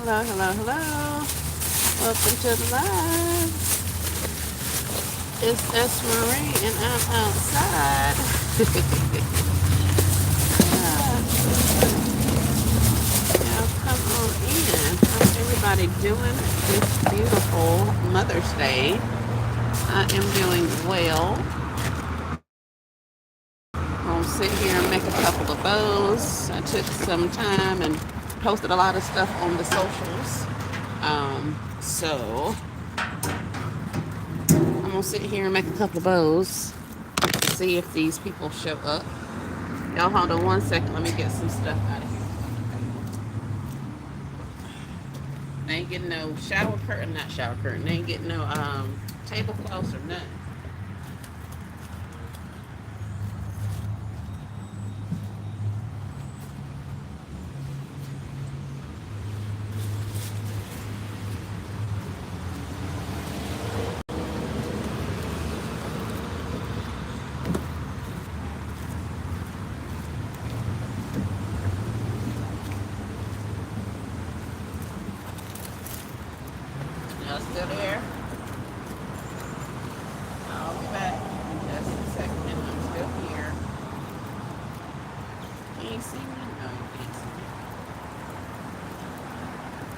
Hello, hello, hello. Welcome to the live. It's S. Marie and I'm outside. Y'all come on in. How's everybody doing this beautiful Mother's Day? I am doing well. I'll sit here and make a couple of bows. I took some time and posted a lot of stuff on the socials. So I'm gonna sit here and make a couple of bows. See if these people show up. Y'all hold on 1 second. Let me get some stuff out of here. They ain't getting no shower curtain, not shower curtain. They ain't getting no tablecloths or nothing. Y'all still there? I'll be back in just a second. I'm still here. Can you see me? No, you can't see me.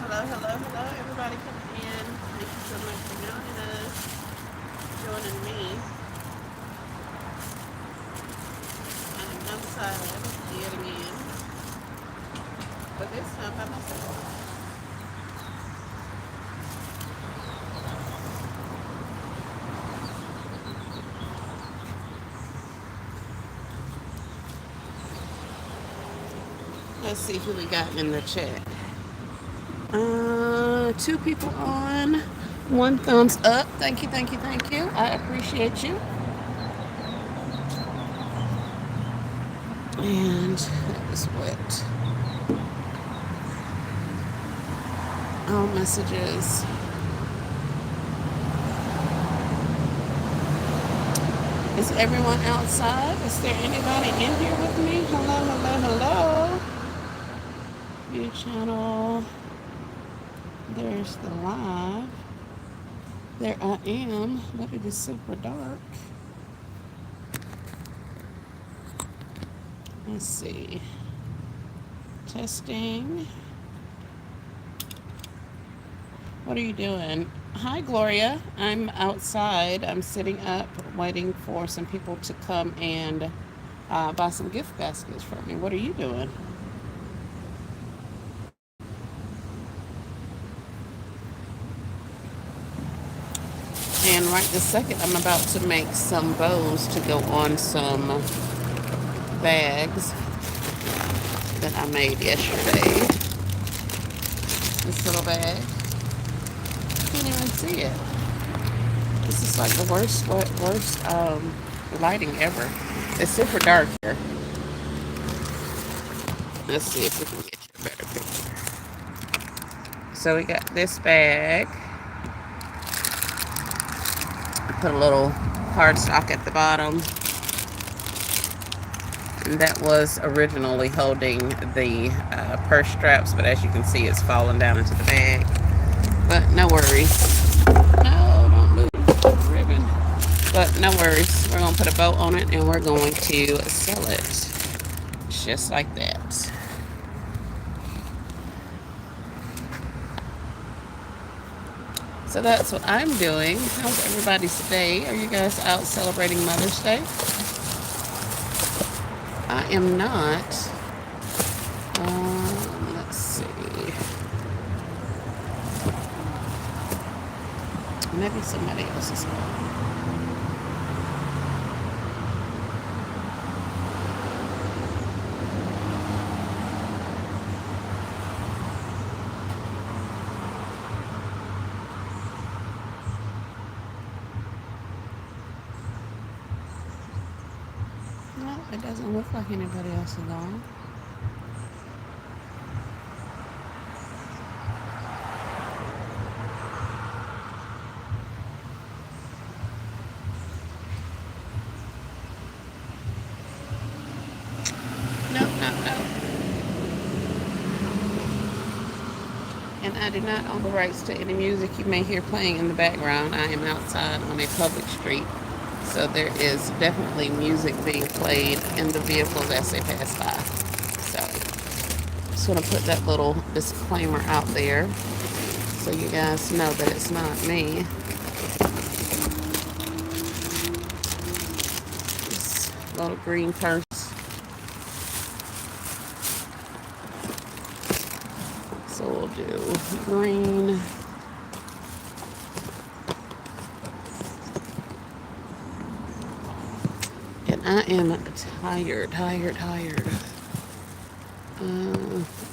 Hello, hello, hello. Everybody coming in. Thank you so much for joining us. Joining me. I'm outside yet again. But this time by myself. Let's see who we got in the chat. Two people on. One thumbs up. Thank you, thank you, thank you. I appreciate you. And that was what? All messages. Is everyone outside? Is there anybody in here with me? Hello, hello, hello. View channel. There's the live. There I am, but it is super dark. Let's see. Testing. What are you doing? Hi, Gloria. I'm outside. I'm sitting up waiting for some people to come and buy some gift baskets for me. What are you doing? And right this second, I'm about to make some bows to go on some bags that I made yesterday. This little bag. Can't even see it. This is like the worst lighting ever. It's super dark here. Let's see if we can get you a better picture. So we got this bag. I put a little cardstock at the bottom. And that was originally holding the purse straps, but as you can see, it's falling down into the bag. But no worries. No, don't lose the ribbon. But no worries. We're going to put a bow on it and we're going to sell it. Just like that. So that's what I'm doing. How's everybody's day? Are you guys out celebrating Mother's Day? I am not. Let's see. Maybe somebody else is on. No, it doesn't look like anybody else is on. No, no, no. And I do not own the rights to any music you may hear playing in the background. I am outside on a public street, so there is definitely music being played in the vehicles as they pass by. So, just want to put that little disclaimer out there so you guys know that it's not me. This little green purse. So we'll do green. And I am tired.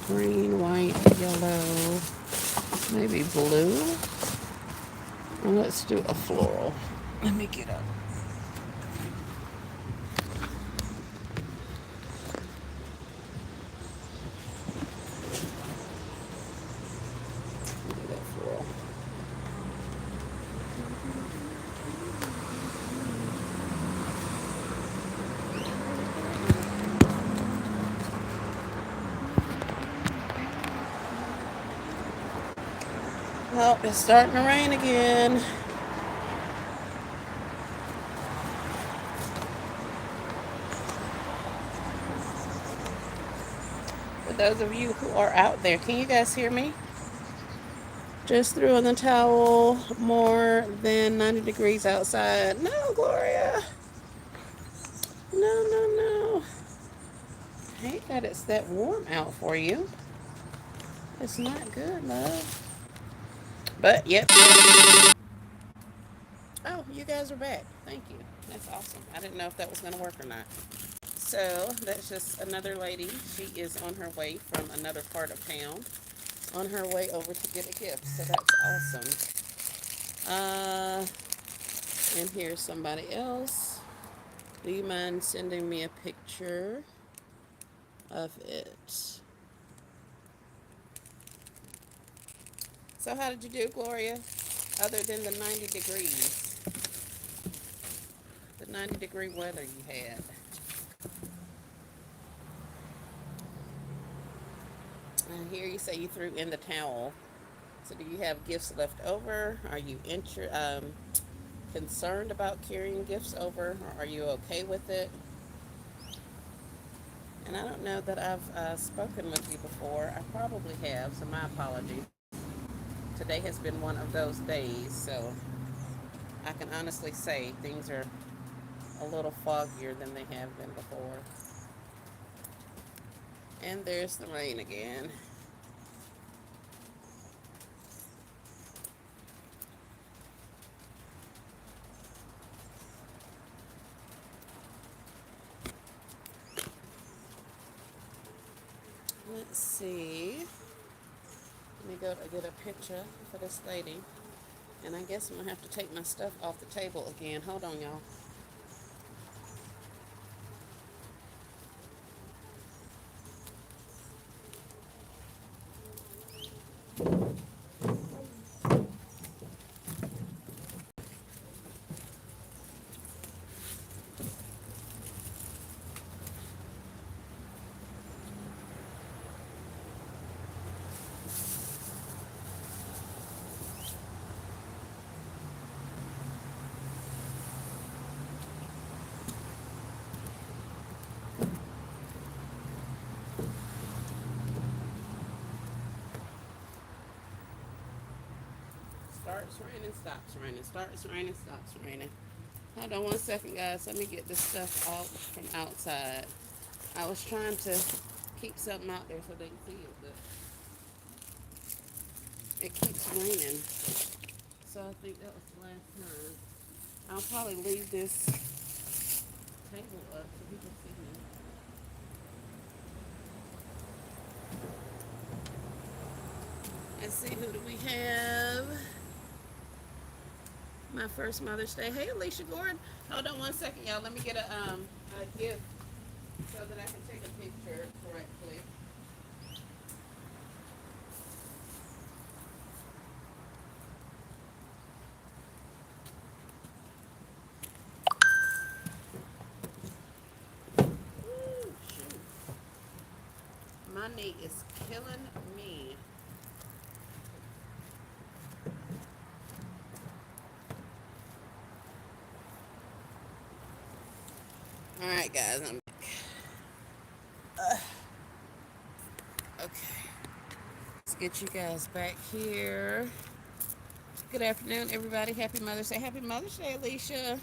Green, white, yellow, maybe blue. Well, let's do a floral. Let me get up. Do that floral. Well, it's starting to rain again. For those of you who are out there, can you guys hear me? Just threw in the towel. More than 90 degrees outside. No, Gloria. No. I hate that it's that warm out for you. It's not good, love. But, yep. Oh, you guys are back. Thank you. That's awesome. I didn't know if that was going to work or not. So, that's just another lady. She is on her way from another part of town. On her way over to get a gift. So, that's awesome. And here's somebody else. Do you mind sending me a picture of it? So how did you do, Gloria? Other than the 90 degrees. The 90-degree weather you had. I hear you say you threw in the towel. So do you have gifts left over? Are you concerned about carrying gifts over? Or are you okay with it? And I don't know that I've spoken with you before. I probably have, so my apologies. Today has been one of those days, so I can honestly say things are a little foggier than they have been before. And there's the rain again. Let's see. Let me go to get a picture for this lady. And I guess I'm going to have to take my stuff off the table again. Hold on, y'all. Starts raining, stops raining. Starts raining, stops raining. Hold on one second, guys. Let me get this stuff out from outside. I was trying to keep something out there so they can see it, but it keeps raining. So I think that was the last time. I'll probably leave this table up so people see me. Let's see, who do we have? My first Mother's Day. Hey, Alicia Gordon. Hold on one second, y'all. Let me get a gift so that I can take a picture correctly. Ooh, shoot. My knee is killing me. Alright, guys, I'm back. Okay. Let's get you guys back here. Good afternoon, everybody. Happy Mother's Day. Happy Mother's Day, Alicia.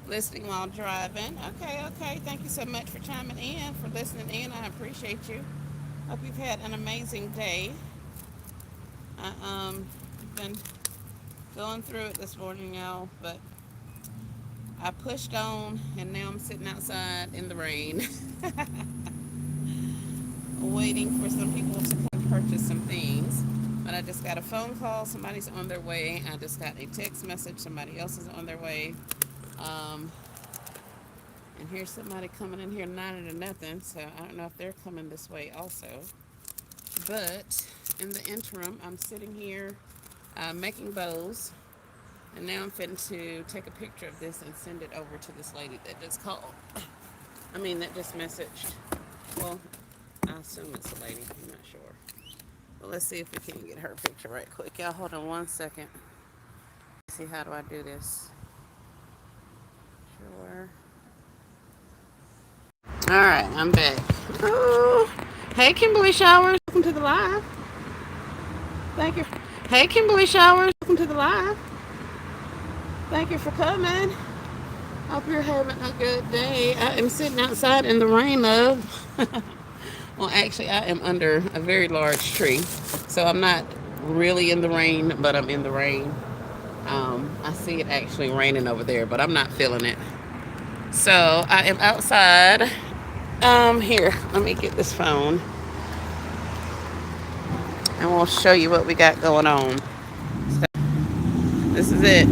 Listening while driving. Okay, okay. Thank you so much for chiming in, for listening in. I appreciate you. Hope you've had an amazing day. Been going through it this morning, y'all, but I pushed on, and now I'm sitting outside in the rain, waiting for some people to come purchase some things. But I just got a phone call. Somebody's on their way. I just got a text message. Somebody else is on their way. Um, and here's somebody coming in here 9 to nothing. So I don't know if they're coming this way also. But in the interim, I'm sitting here making bows. And now I'm fitting to take a picture of this and send it over to this lady that just called. That just messaged. Well, I assume it's a lady. I'm not sure. But let's see if we can get her picture right quick. Y'all hold on 1 second. Let's see, how do I do this? Sure. Alright, I'm back. Oh, hey, Kimberly Showers. Welcome to the live. Thank you. Hey, Kimberly Showers. Welcome to the live. Thank you for coming. Hope you're having a good day. I am sitting outside in the rain, love. Well, actually, I am under a very large tree. So I'm not really in the rain, but I'm in the rain. I see it actually raining over there, but I'm not feeling it. So I am outside. Here, let me get this phone. And we'll show you what we got going on. So, this is it.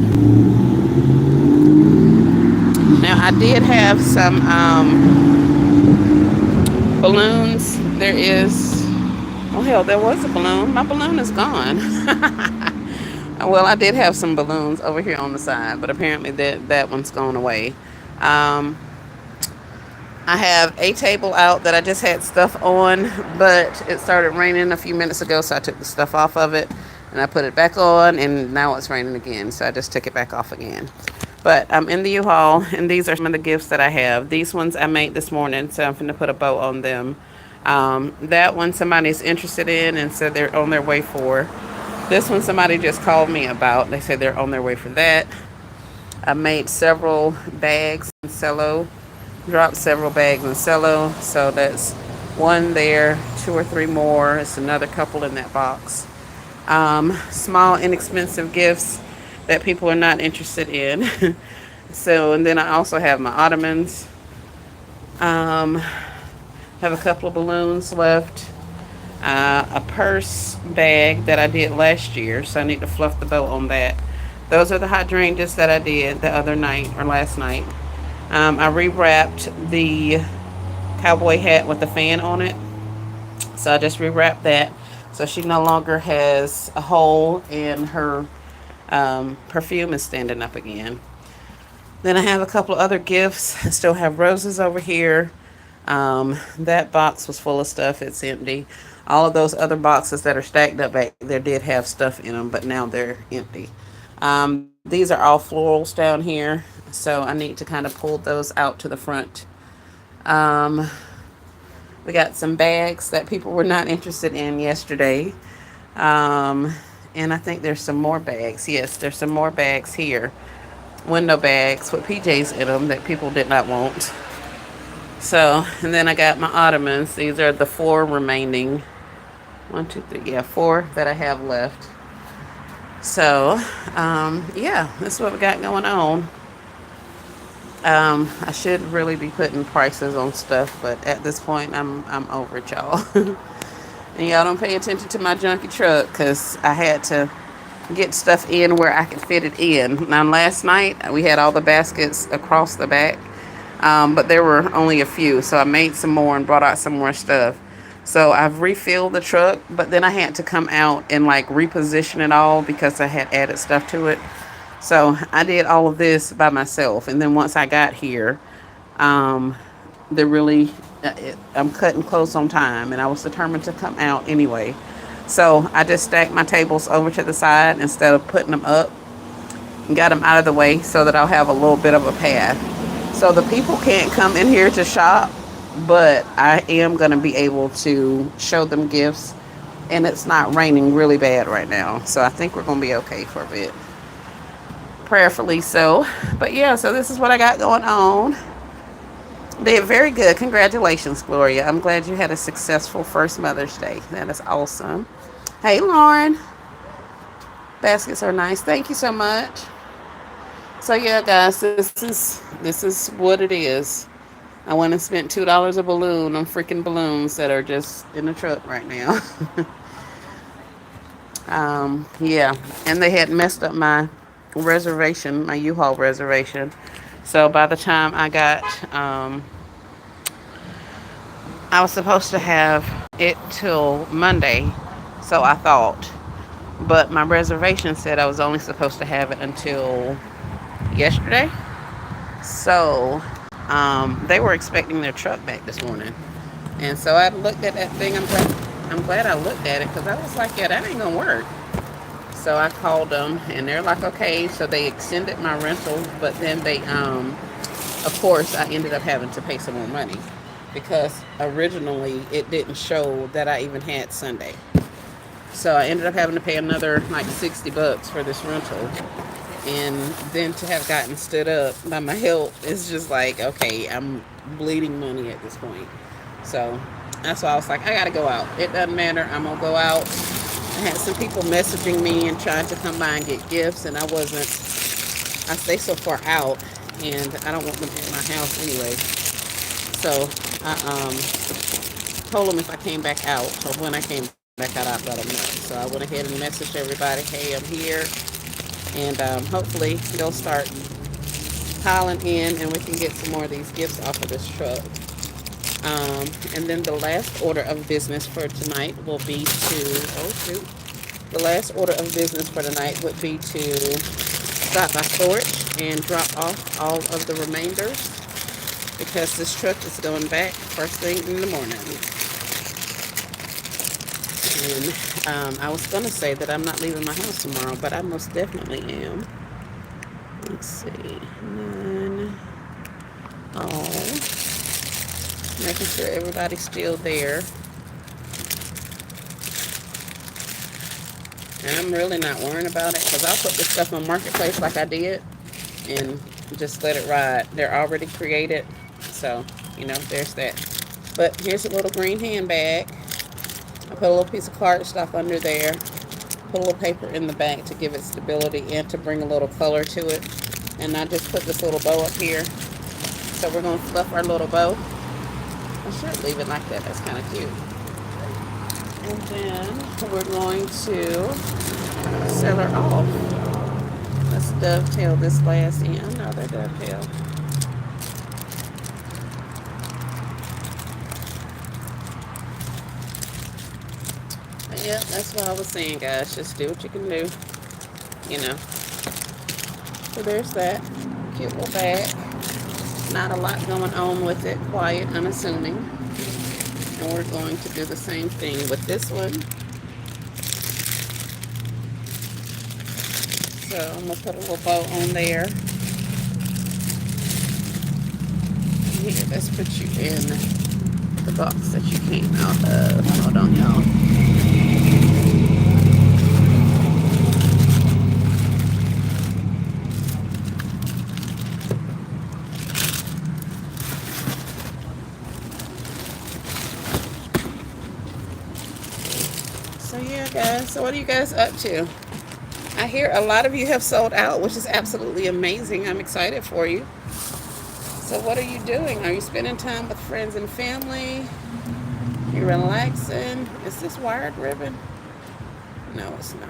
Now, I did have some balloons. There is, oh hell, there was a balloon. My balloon is gone. Well, I did have some balloons over here on the side, but apparently that one's gone away. Um, I have a table out that I just had stuff on, but it started raining a few minutes ago, so I took the stuff off of it and I put it back on, and now it's raining again, so I just took it back off again. But I'm in the U-Haul, and these are some of the gifts that I have. These ones I made this morning, so I'm going to put a bow on them. That one somebody's interested in and said they're on their way for. This one somebody just called me about. They said they're on their way for that. I made several bags in cello. Dropped several bags in cello. So that's one there, 2 or 3 more. It's another couple in that box. Small, inexpensive gifts that people are not interested in. So, and then I also have my ottomans. Have a couple of balloons left. A purse bag that I did last year, so I need to fluff the bow on that. Those are the hydrangeas that I did the other night or last night. I rewrapped the cowboy hat with the fan on it, so I just rewrapped that so she no longer has a hole and her perfume is standing up again. Then I have a couple of other gifts. I still have roses over here. That box was full of stuff. It's empty. All of those other boxes that are stacked up back there did have stuff in them, but now they're empty. These are all florals down here, so I need to kind of pull those out to the front. We got some bags that people were not interested in yesterday. And I think there's some more bags. Yes, there's some more bags here. Window bags with PJs in them that people did not want. So, and then I got my ottomans. These are the 4 remaining. 1, 2, 3, yeah, 4 that I have left. So, yeah, that's what we got going on. I should really be putting prices on stuff, but at this point, I'm over it, y'all. And y'all don't pay attention to my junky truck, because I had to get stuff in where I could fit it in. Now, last night, we had all the baskets across the back, but there were only a few, so I made some more and brought out some more stuff. So I've refilled the truck, but then I had to come out and like reposition it all because I had added stuff to it. So I did all of this by myself. And then once I got here, I'm cutting close on time, and I was determined to come out anyway. So I just stacked my tables over to the side instead of putting them up, and got them out of the way so that I'll have a little bit of a path. So the people can't come in here to shop, but I am going to be able to show them gifts. And it's not raining really bad right now. So I think we're going to be okay for a bit. Prayerfully so. But yeah, so this is what I got going on. Did very good. Congratulations, Gloria. I'm glad you had a successful first Mother's Day. That is awesome. Hey, Lauren. Baskets are nice. Thank you so much. So yeah, guys, this is what it is. I went and spent $2 a balloon on freaking balloons that are just in the truck right now. Yeah, and they had messed up my reservation, my U-Haul reservation. So by the time I was supposed to have it till Monday, so I thought. But my reservation said I was only supposed to have it until yesterday. So they were expecting their truck back this morning. And so I looked at that thing. I'm glad I looked at it because I was like, yeah, that ain't going to work. So I called them and they're like, okay. So they extended my rental, but then of course, I ended up having to pay some more money because originally it didn't show that I even had Sunday. So I ended up having to pay another like $60 for this rental. And then to have gotten stood up by my help is just like, okay, I'm bleeding money at this point. So that's why I was like, I gotta go out. It doesn't matter. I'm gonna go out. I had some people messaging me and trying to come by and get gifts, and I stay so far out, and I don't want them in my house anyway. So I told them if I came back out, or when I came back out, I'd let them know. So I went ahead and messaged everybody, hey, I'm here. And hopefully they'll start piling in and we can get some more of these gifts off of this truck. And then the last order of business for tonight will be the last order of business for tonight would be to stop by storage and drop off all of the remainders because this truck is going back first thing in the morning. And I was going to say that I'm not leaving my house tomorrow, but I most definitely am. Let's see. Making sure everybody's still there. And I'm really not worrying about it because I'll put this stuff on Marketplace like I did and just let it ride. They're already created. So, there's that. But here's a little green handbag. I put a little piece of cardstock under there. Put a little paper in the back to give it stability and to bring a little color to it. And I just put this little bow up here. So we're going to fluff our little bow. I should leave it like that. That's kind of cute. And then we're going to sell her off. Let's dovetail this last end. Another dovetail. But yeah, that's what I was saying, guys. Just do what you can do. So there's that cute little bag. Not a lot going on with it. Quiet, unassuming. And we're going to do the same thing with this one. So I'm going to put a little bow on there. Here, let's put you in the box that you came out of. Hold on, y'all. So yeah, guys. So what are you guys up to? I hear a lot of you have sold out, which is absolutely amazing. I'm excited for you. So what are you doing? Are you spending time with friends and family? You're relaxing? Is this wired ribbon? No, it's not.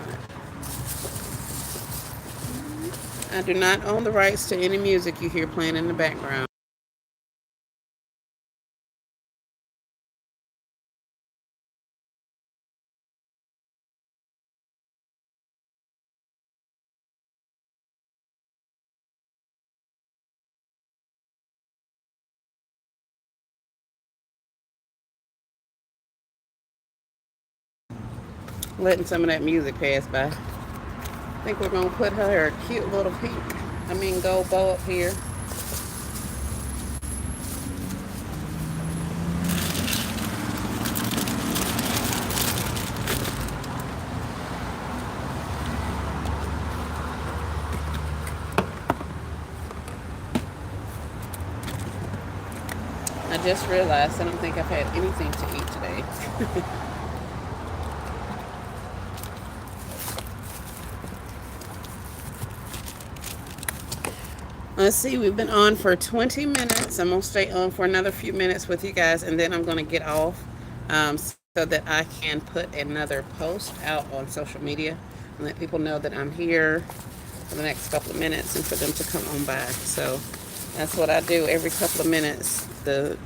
I do not own the rights to any music you hear playing in the background. Letting some of that music pass by. I think we're going to put her a cute little gold bow up here. just realized I don't think I've had anything to eat today. Let's see, we've been on for 20 minutes. I'm going to stay on for another few minutes with you guys, and then I'm going to get off so that I can put another post out on social media and let people know that I'm here for the next couple of minutes and for them to come on by. So that's what I do every couple of minutes. The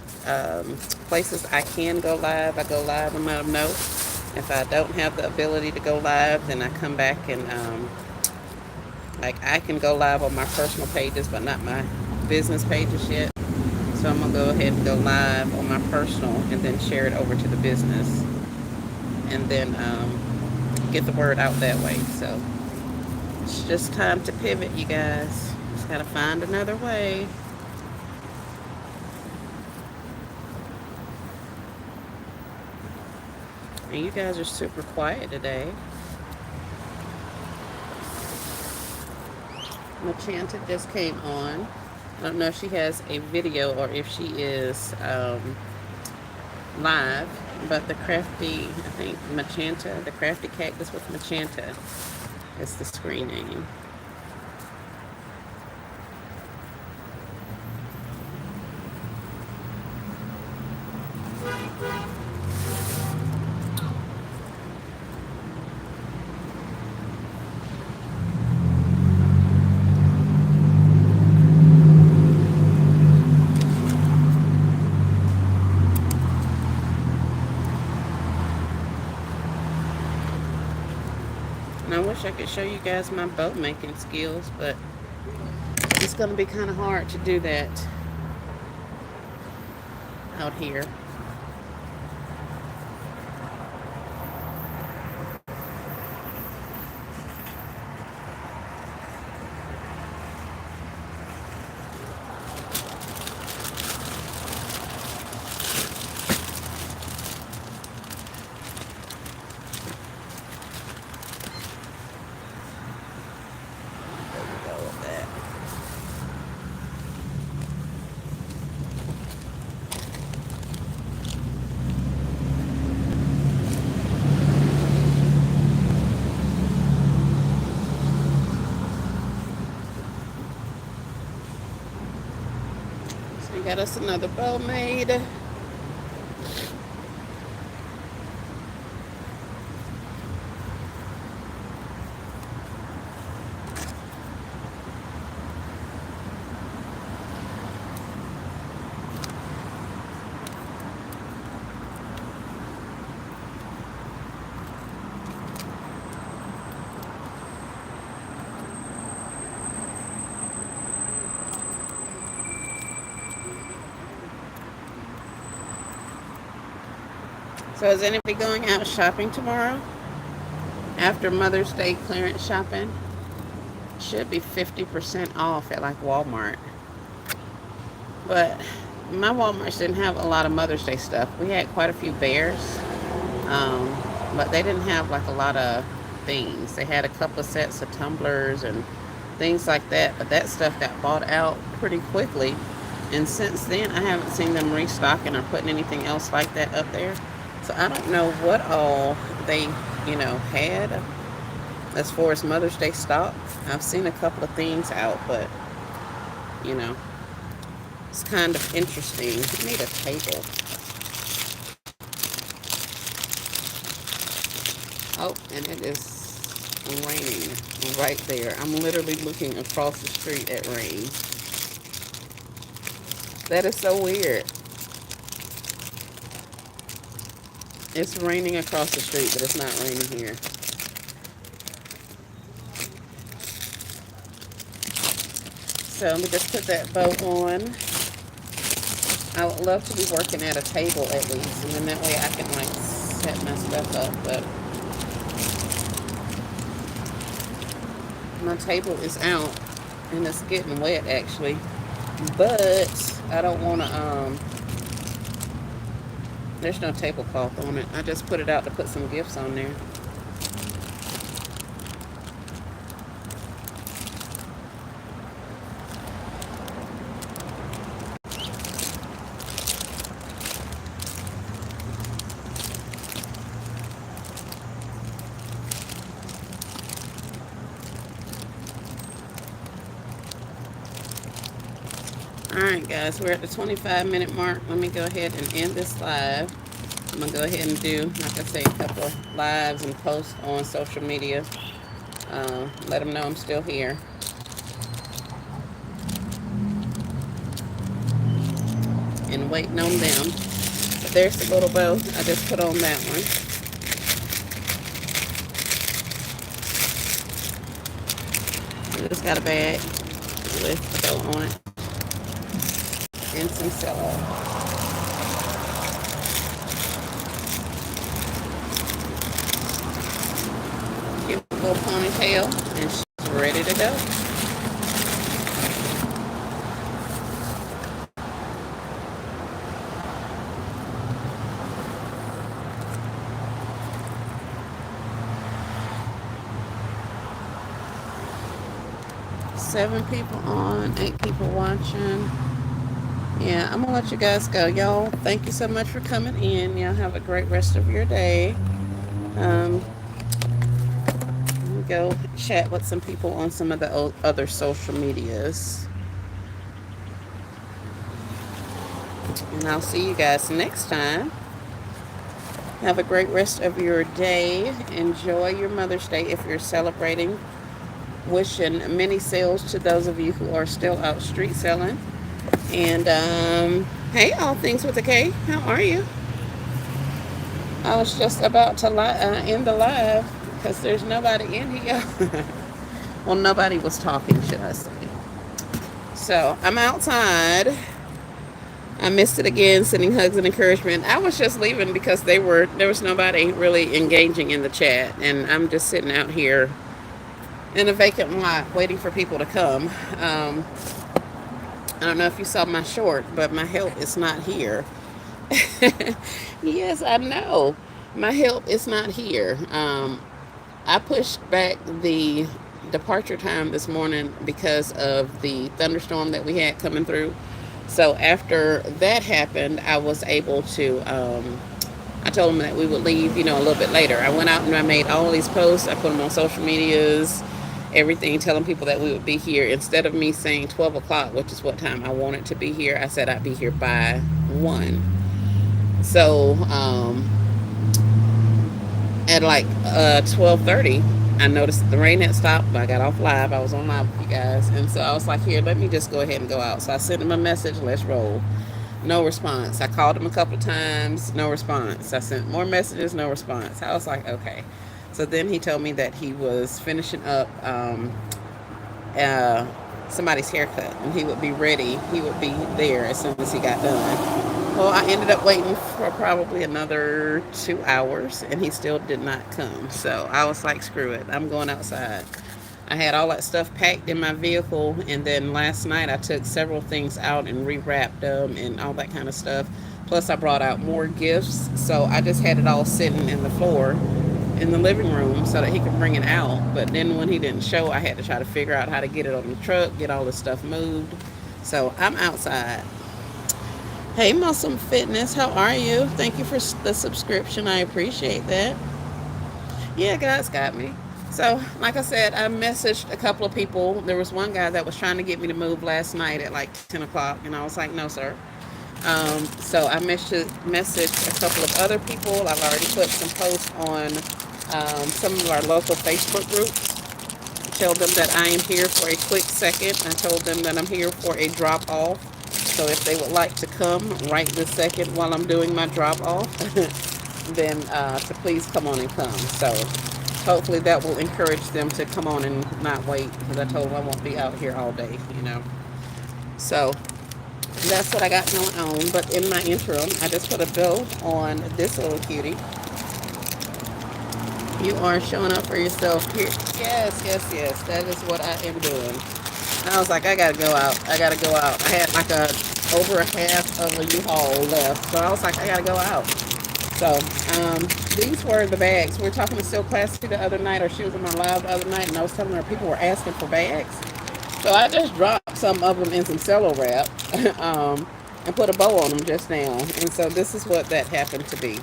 places I can go live, I go live and let them know. If I don't have the ability to go live, then I come back and like I can go live on my personal pages, but not my business pages yet. So I'm gonna go ahead and go live on my personal and then share it over to the business, and then get the word out that way. So it's just time to pivot, you guys. Just gotta find another way. And you guys are super quiet today. Machanta just came on. I don't know if she has a video or if she is live, but the crafty, I think Machanta, the crafty cactus with Machanta is the screen name. And I wish I could show you guys my boat making skills, but it's going to be kind of hard to do that out here. Got us another bow made. So is anybody going out shopping tomorrow? After Mother's Day clearance shopping? Should be 50% off at like Walmart. But my Walmarts didn't have a lot of Mother's Day stuff. We had quite a few bears. But they didn't have like a lot of things. They had a couple of sets of tumblers and things like that. But that stuff got bought out pretty quickly. And since then, I haven't seen them restocking or putting anything else like that up there. So I don't know what all they, had as far as Mother's Day stock. I've seen a couple of things out, but, it's kind of interesting. I need a table. Oh, and it is raining right there. I'm literally looking across the street at rain. That is so weird. It's raining across the street, but it's not raining here. So let me just put that bow on. I would love to be working at a table at least, and then that way I can like set my stuff up. But my table is out, and it's getting wet actually. But I don't want to. There's no tablecloth on it. I just put it out to put some gifts on there. Alright guys, we're at the 25-minute mark. Let me go ahead and end this live. I'm going to go ahead and do, like I say, a couple of lives and posts on social media. Let them know I'm still here. And waiting on them. But there's the little bow. I just put on that one. I just got a bag with a bow on it. And some cello. Cute little ponytail, and she's ready to go. Seven people on, 8 people watching. Yeah, I'm gonna let you guys go. Y'all, thank you so much for coming in. Y'all have a great rest of your day. Um, go chat with some people on some of the other social medias. And I'll see you guys next time. Have a great rest of your day. Enjoy your Mother's Day if you're celebrating. Wishing many sales to those of you who are still out street selling. And hey, All Things with a K, how are you? I was just about to end the live because there's nobody in here. Well, nobody was talking, should I say. So I'm outside. I missed it again, sending hugs and encouragement. I was just leaving because there was nobody really engaging in the chat, and I'm just sitting out here in a vacant lot waiting for people to come. I don't know if you saw my short, but my help is not here. Yes, I know. My help is not here. I pushed back the departure time this morning because of the thunderstorm that we had coming through. So after that happened, I was able to, I told them that we would leave, a little bit later. I went out and I made all these posts. I put them on social medias, everything, telling people that we would be here. Instead of me saying 12 o'clock, which is what time I wanted to be here, I said I'd be here by 1. So at like 12:30, I noticed the rain had stopped. I got off live. I was on live with you guys. And so I was like, here, let me just go ahead and go out. So I sent him a message, let's roll. No response. I called him a couple of times, no response. I sent more messages, no response. I was like, okay. So then he told me that he was finishing up somebody's haircut and he would be ready. He would be there as soon as he got done. Well, I ended up waiting for probably another 2 hours and he still did not come. So I was like, screw it. I'm going outside. I had all that stuff packed in my vehicle, and then last night I took several things out and rewrapped them and all that kind of stuff. Plus I brought out more gifts, so I just had it all sitting in the floor in the living room so that he could bring it out. But then when he didn't show, I had to try to figure out how to get it on the truck, get all this stuff moved. So I'm outside. Hey, Muscle Fitness, how are you? Thank you for the subscription. I appreciate that. Yeah, God's got me. So, like I said, I messaged a couple of people. There was one guy that was trying to get me to move last night at like 10 o'clock, and I was like, no, sir. So I messaged a couple of other people. I've already put some posts on some of our local Facebook groups. Tell them that I am here for a quick second. I told them that I'm here for a drop off. So if they would like to come right this second while I'm doing my drop off, then to please come on and come. So hopefully that will encourage them to come on and not wait, because I told them I won't be out here all day, So that's what I got going on. But in my interim, I just put a bow on this little cutie. You are showing up for yourself here. Yes, yes, yes. That is what I am doing. And I was like, I gotta go out. I gotta go out. I had like over a half of a U-Haul left. So I was like, I gotta go out. So these were the bags. We were talking to Silk Classy the other night, or she was in my live the other night, and I was telling her people were asking for bags. So I just dropped some of them in some cello wrap and put a bow on them just now. And so this is what that happened to be.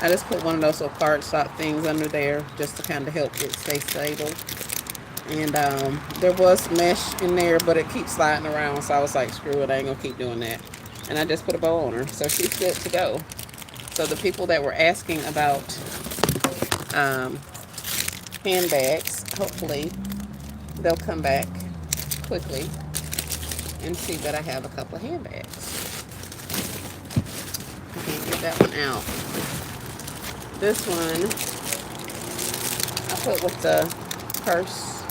I just put one of those little cardstock things under there just to kind of help it stay stable. And there was mesh in there, but it keeps sliding around. So I was like, screw it, I ain't gonna keep doing that. And I just put a bow on her. So she's good to go. So the people that were asking about um, handbags, hopefully they'll come back quickly and see that I have a couple of handbags. I can't get that one out. This one I put with the purse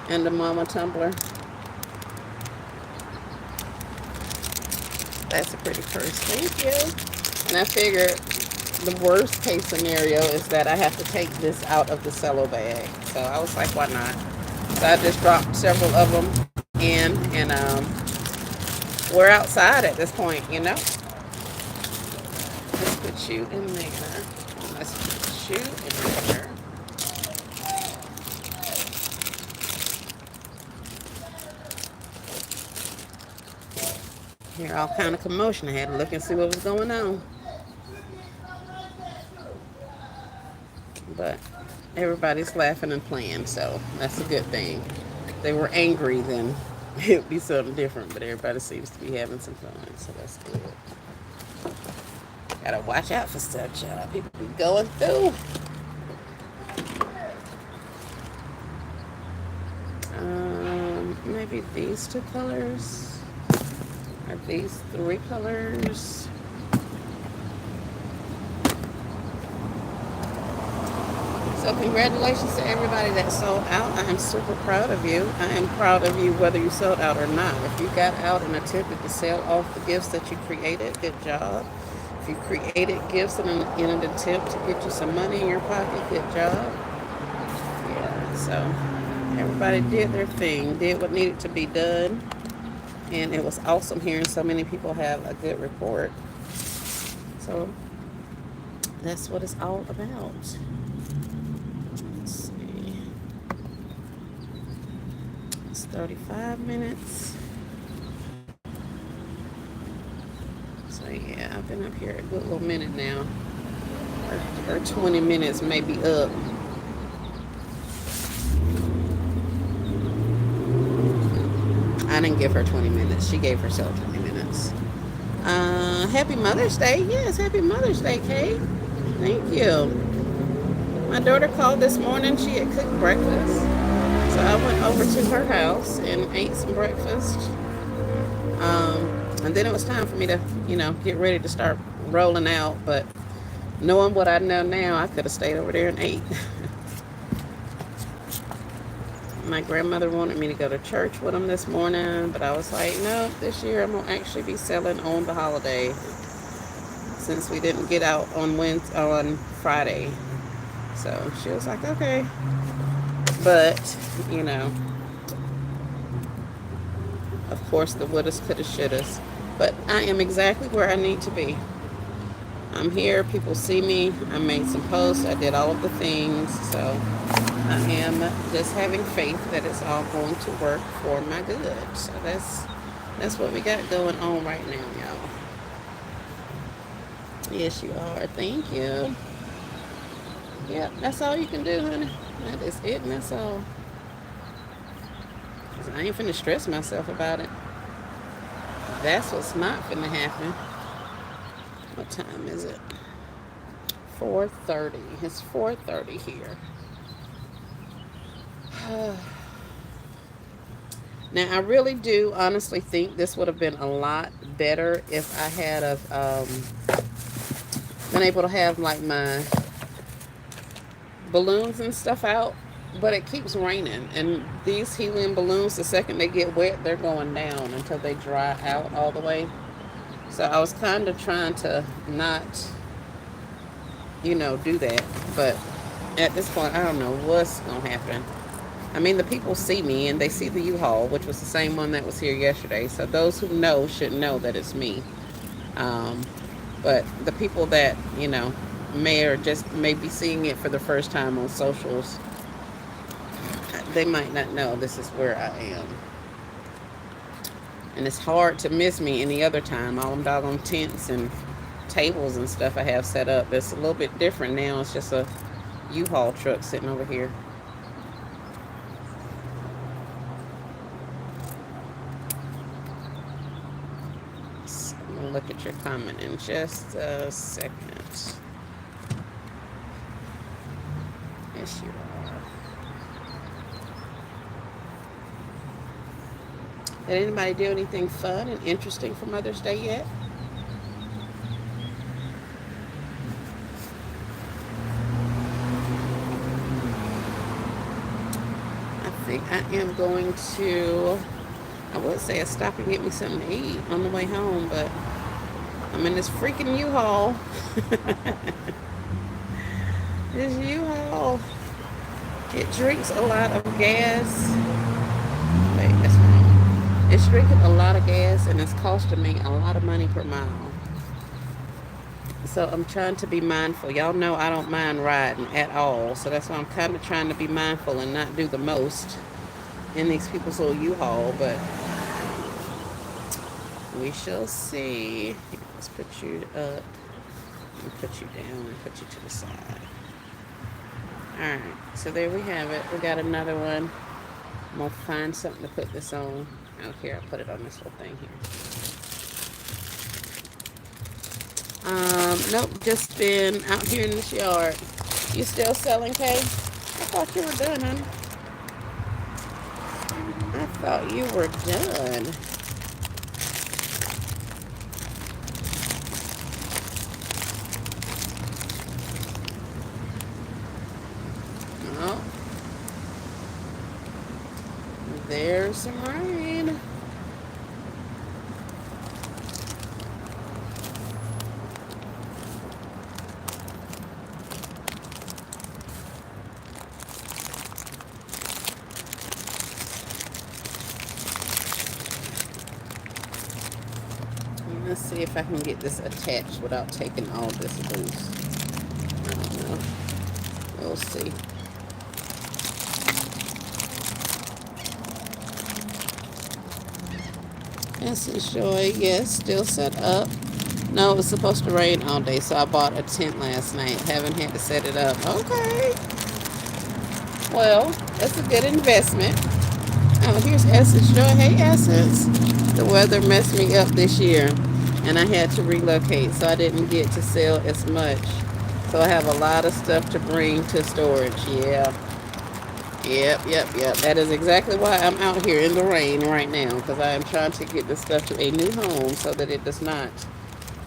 and the mama tumbler. That's a pretty purse. Thank you. And I figured the worst case scenario is that I have to take this out of the cello bag. So I was like, why not? So I just dropped several of them in, and we're outside at this point, you know. Let's put you in there. Let's put you in there. Hear all kind of commotion. I had to look and see what was going on. But everybody's laughing and playing, so that's a good thing. If they were angry, then it would be something different, but everybody seems to be having some fun, so that's good. Gotta watch out for stuff, child. People be going through. Maybe these two colors, or these three colors. So congratulations to everybody that sold out. I am super proud of you. I am proud of you whether you sold out or not. If you got out and attempted to sell off the gifts that you created, good job. If you created gifts in an attempt to get you some money in your pocket, good job. Yeah, so everybody did their thing, did what needed to be done. And it was awesome hearing so many people have a good report. So that's what it's all about. Let's see. It's 35 minutes. So yeah, I've been up here a good little minute now. Or 20 minutes maybe up. I didn't give her 20 minutes. She gave herself 20 minutes. Happy Mother's Day. Yes, happy Mother's Day, Kate. Thank you. My daughter called this morning. She had cooked breakfast. So I went over to her house and ate some breakfast. And then it was time for me to, get ready to start rolling out. But knowing what I know now, I could have stayed over there and ate. My grandmother wanted me to go to church with them this morning, but I was like, no, this year I'm going to actually be selling on the holiday since we didn't get out on Friday. So she was like, okay. But, of course, the wouldas, couldas, shouldas. But I am exactly where I need to be. I'm here. People see me. I made some posts. I did all of the things. So I am just having faith that it's all going to work for my good. So that's what we got going on right now, y'all. Yes, you are. Thank you. Yep, that's all you can do, honey. That is it, and that's all. 'Cause I ain't finna stress myself about it. That's what's not finna happen. What time is it? 4:30. It's 4:30 here. Now, I really do honestly think this would have been a lot better if I had been able to have like my balloons and stuff out, but it keeps raining, and these helium balloons, the second they get wet, they're going down until they dry out all the way. So I was kind of trying to not, do that, but at this point, I don't know what's going to happen. I mean, the people see me, and they see the U-Haul, which was the same one that was here yesterday, so those who know should know that it's me. But the people that, may be seeing it for the first time on socials, they might not know this is where I am. And it's hard to miss me any other time. All them doggone tents and tables and stuff I have set up. It's a little bit different now. It's just a U-Haul truck sitting over here. We'll look at your comment in just a second. Yes, you are. Did anybody do anything fun and interesting for Mother's Day yet? I think I am going to, I would say, stop and get me something to eat on the way home, but I'm in this freaking U-Haul. This U-Haul, it drinks a lot of gas. Wait, that's wrong. It's drinking a lot of gas and it's costing me a lot of money per mile. So I'm trying to be mindful. Y'all know I don't mind riding at all. So that's why I'm kind of trying to be mindful and not do the most in these people's little U-Haul. But we shall see. Let's put you up and put you down and put you to the side. Alright, so there we have it. We got another one. I'm going to find something to put this on. Out here, I'll put it on this little thing here. Nope, just been out here in this yard. You still selling, Kay? I thought you were done, honey. I thought you were done. Oh. There's some rain. Let's see if I can get this attached without taking all this loose. I don't know. We'll see. Essence Joy, yes, still set up. No, it was supposed to rain all day, so I bought a tent last night. Haven't had to set it up. Okay. Well, that's a good investment. Oh, here's Essence Joy. Hey, Essence. The weather messed me up this year, and I had to relocate, so I didn't get to sell as much. So I have a lot of stuff to bring to storage. Yeah. Yep. That is exactly why I'm out here in the rain right now, because I am trying to get this stuff to a new home so that it does not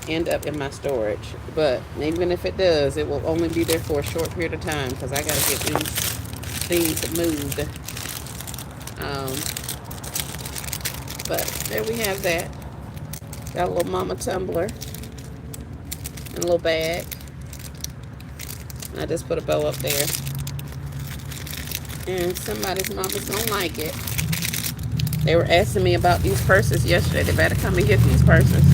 end up in my storage. But even if it does, it will only be there for a short period of time, because I got to get these things moved. But there we have that. Got a little mama tumbler and a little bag. I just put a bow up there. And somebody's mama's gonna like it. They were asking me about these purses yesterday. They better come and get these purses.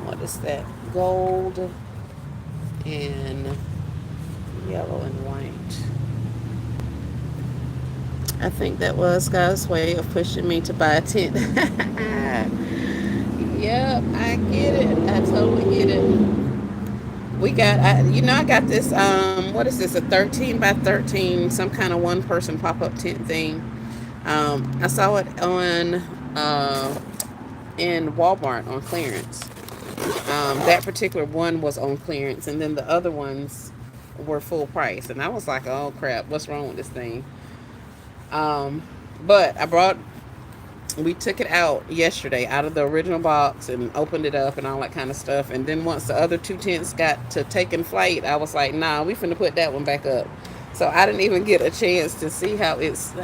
What is that? Gold and yellow and white. I think that was God's way of pushing me to buy a tent. Yep, I get it. I totally get it. We got, I got this, what is this, a 13 by 13, some kind of one person pop-up tent thing. I saw it on, in Walmart on clearance. That particular one was on clearance, and then the other ones were full price. And I was like, oh crap, what's wrong with this thing? But we took it out yesterday out of the original box and opened it up and all that kind of stuff. And then once the other two tents got to taking flight, I was like, nah, we finna put that one back up. So I didn't even get a chance to see how it's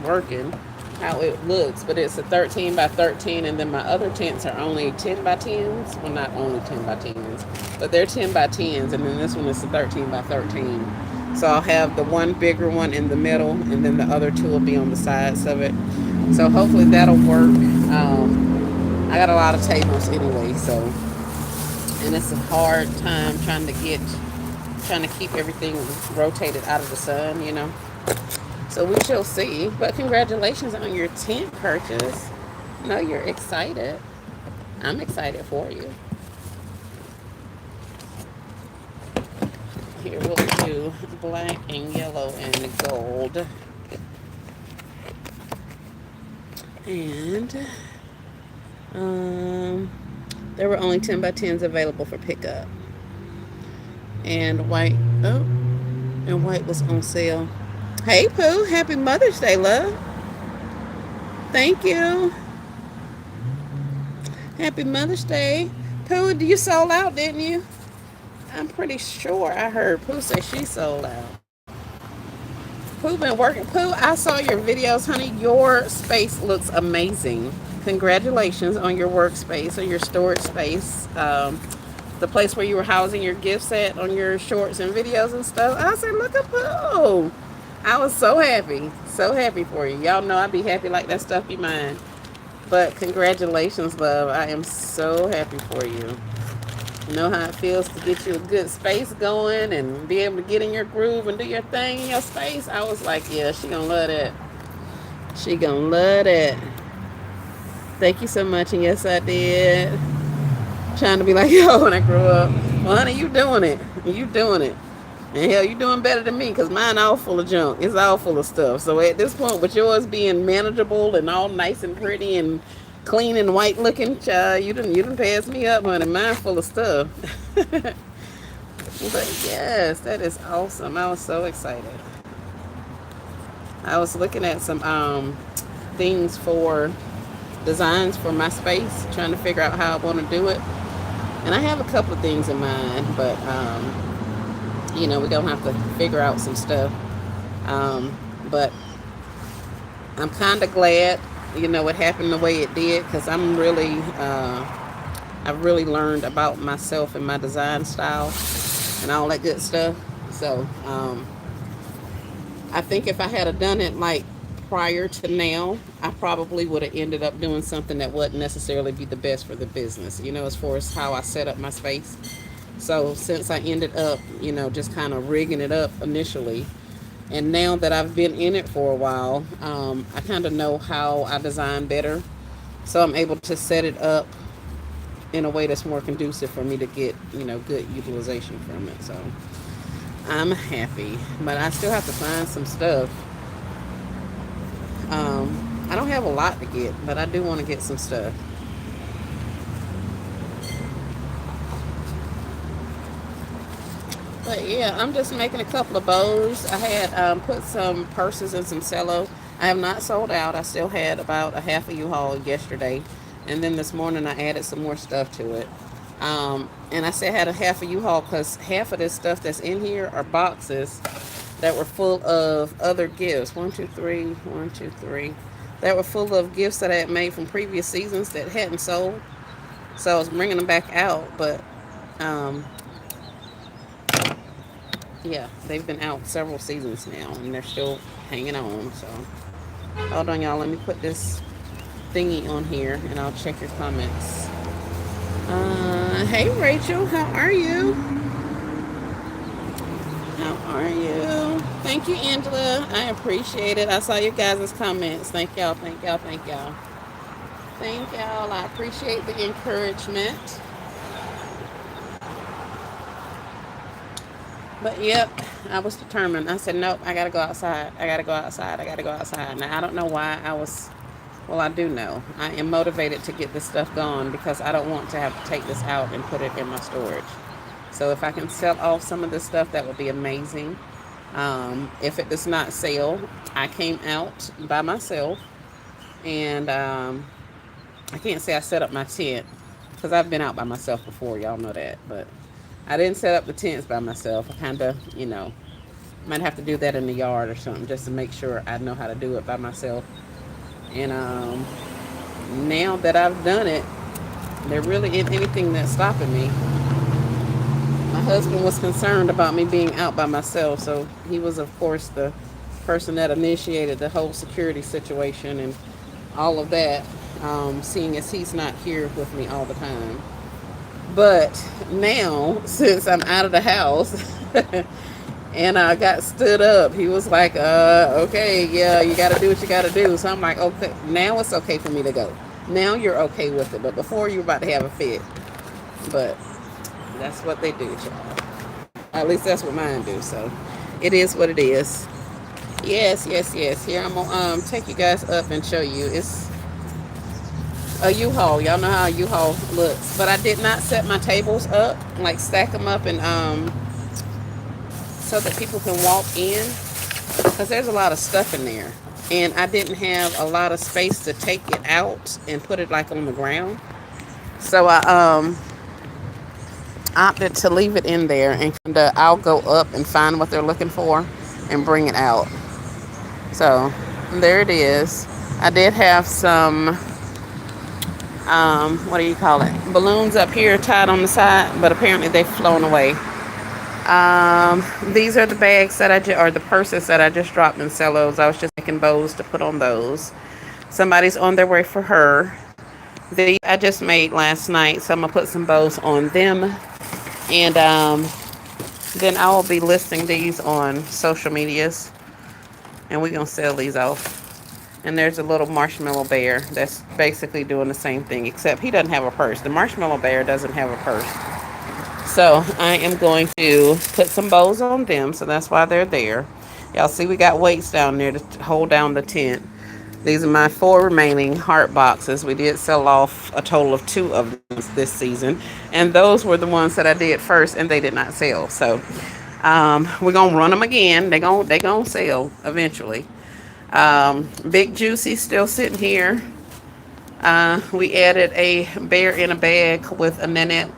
working, how it looks. But it's a 13 by 13, and then my other tents are only 10 by 10s. Well, not only 10 by 10s, but they're 10 by 10s, and then this one is a 13 by 13. So I'll have the one bigger one in the middle, and then the other two will be on the sides of it. So hopefully that'll work. I got a lot of tables anyway, so, and it's a hard time trying to keep everything rotated out of the sun, So we shall see. But congratulations on your tent purchase. No, you're excited. I'm excited for you. Here, we'll do do black and yellow and gold. And there were only 10 by 10s available for pickup. And white, oh, and white was on sale. Hey, Pooh, happy Mother's Day, love. Thank you. Happy Mother's Day. Pooh, you sold out, didn't you? I'm pretty sure I heard Pooh say she sold out. Pooh been working. Pooh, I saw your videos, honey. Your space looks amazing. Congratulations on your workspace or your storage space. The place where you were housing your gifts at on your shorts and videos and stuff. I said, look at Pooh. I was so happy for you. Y'all know I'd be happy like that stuff be mine. But congratulations, love. I am so happy for you. You know how it feels to get you a good space going and be able to get in your groove and do your thing in your space. I was like, yeah, she gonna love that. She gonna love that. Thank you so much. And yes, I did. Trying to be like, yo, when I grow up. Well, honey, you doing it. You doing it. And hell, you doing better than me because mine all full of junk. It's all full of stuff. So at this point, with yours being manageable and all nice and pretty and clean and white looking, child, you didn't pass me up, honey. Mine full of stuff. But yes, that is awesome. I was so excited. I was looking at some things for designs for my space, trying to figure out how I want to do it. And I have a couple of things in mind, but you know, we're gonna have to figure out some stuff. But I'm kind of glad, you know, it happened the way it did, because I'm really I've really learned about myself and my design style and all that good stuff. So I think if I had done it like prior to now, I probably would have ended up doing something that wouldn't necessarily be the best for the business, you know, as far as how I set up my space. So since I ended up, you know, just kind of rigging it up initially, and now that I've been in it for a while, I kind of know how I design better. So I'm able to set it up in a way that's more conducive for me to get, you know, good utilization from it. So I'm happy, but I still have to find some stuff. I don't have a lot to get, but I do want to get some stuff. But yeah, I'm just making a couple of bows. I had put some purses and some cello. I have not sold out. I still had about a half a U-Haul yesterday. And then this morning I added some more stuff to it. And I said I had a half a U-Haul because half of this stuff that's in here are boxes that were full of other gifts. 1, 2, 3, 1, 2, 3. That were full of gifts that I had made from previous seasons that hadn't sold. So I was bringing them back out, but yeah, they've been out several seasons now, and they're still hanging on. So hold on, y'all. Let me put this thingy on here, and I'll check your comments. Hey, Rachel, how are you? How are you? Thank you, Angela. I appreciate it. I saw your guys' comments. Thank y'all. Thank y'all. Thank y'all. Thank y'all. I appreciate the encouragement. But yep, I was determined. I said, nope, I gotta go outside. I gotta go outside. I gotta go outside. Now, I don't know why well, I do know. I am motivated to get this stuff gone because I don't want to have to take this out and put it in my storage. So if I can sell off some of this stuff, that would be amazing. If it does not sell, I came out by myself, and I can't say I set up my tent because I've been out by myself before. Y'all know that, but I didn't set up the tents by myself. I kind of, you know, might have to do that in the yard or something just to make sure I know how to do it by myself. And now that I've done it, there really isn't anything that's stopping me. My husband was concerned about me being out by myself, so he was, of course, the person that initiated the whole security situation and all of that, seeing as he's not here with me all the time. But now, since I'm out of the house and I got stood up, he was like, okay, yeah, you got to do what you got to do. So I'm like, okay, now it's okay for me to go. Now you're okay with it. But before, you were about to have a fit. But that's what they do, y'all. At least that's what mine do. So it is what it is. Yes, yes, yes. Here I'm gonna take you guys up and show you. It's a U-Haul. Y'all know how a U-Haul looks. But I did not set my tables up, like stack them up and so that people can walk in. Because there's a lot of stuff in there. And I didn't have a lot of space to take it out and put it like on the ground. So I opted to leave it in there, and I'll go up and find what they're looking for and bring it out. So there it is. I did have some what do you call it, balloons up here tied on the side, but apparently they've flown away. These are the bags that or the purses that I just dropped in Cellos. I was just making bows to put on those. Somebody's on their way for her. These I just made last night, so I'm gonna put some bows on them, and then I will be listing these on social medias, and we're gonna sell these off. And there's a little marshmallow bear that's basically doing the same thing, except he doesn't have a purse. The marshmallow bear doesn't have a purse. So I am going to put some bows on them, so that's why they're there. Y'all see we got weights down there to hold down the tent. These are my 4 remaining heart boxes. We did sell off a total of 2 of them this season, and those were the ones that I did first, and they did not sell. So we're gonna run them again. They gonna sell eventually. Big Juicy still sitting here. We added a bear in a bag with a Nanette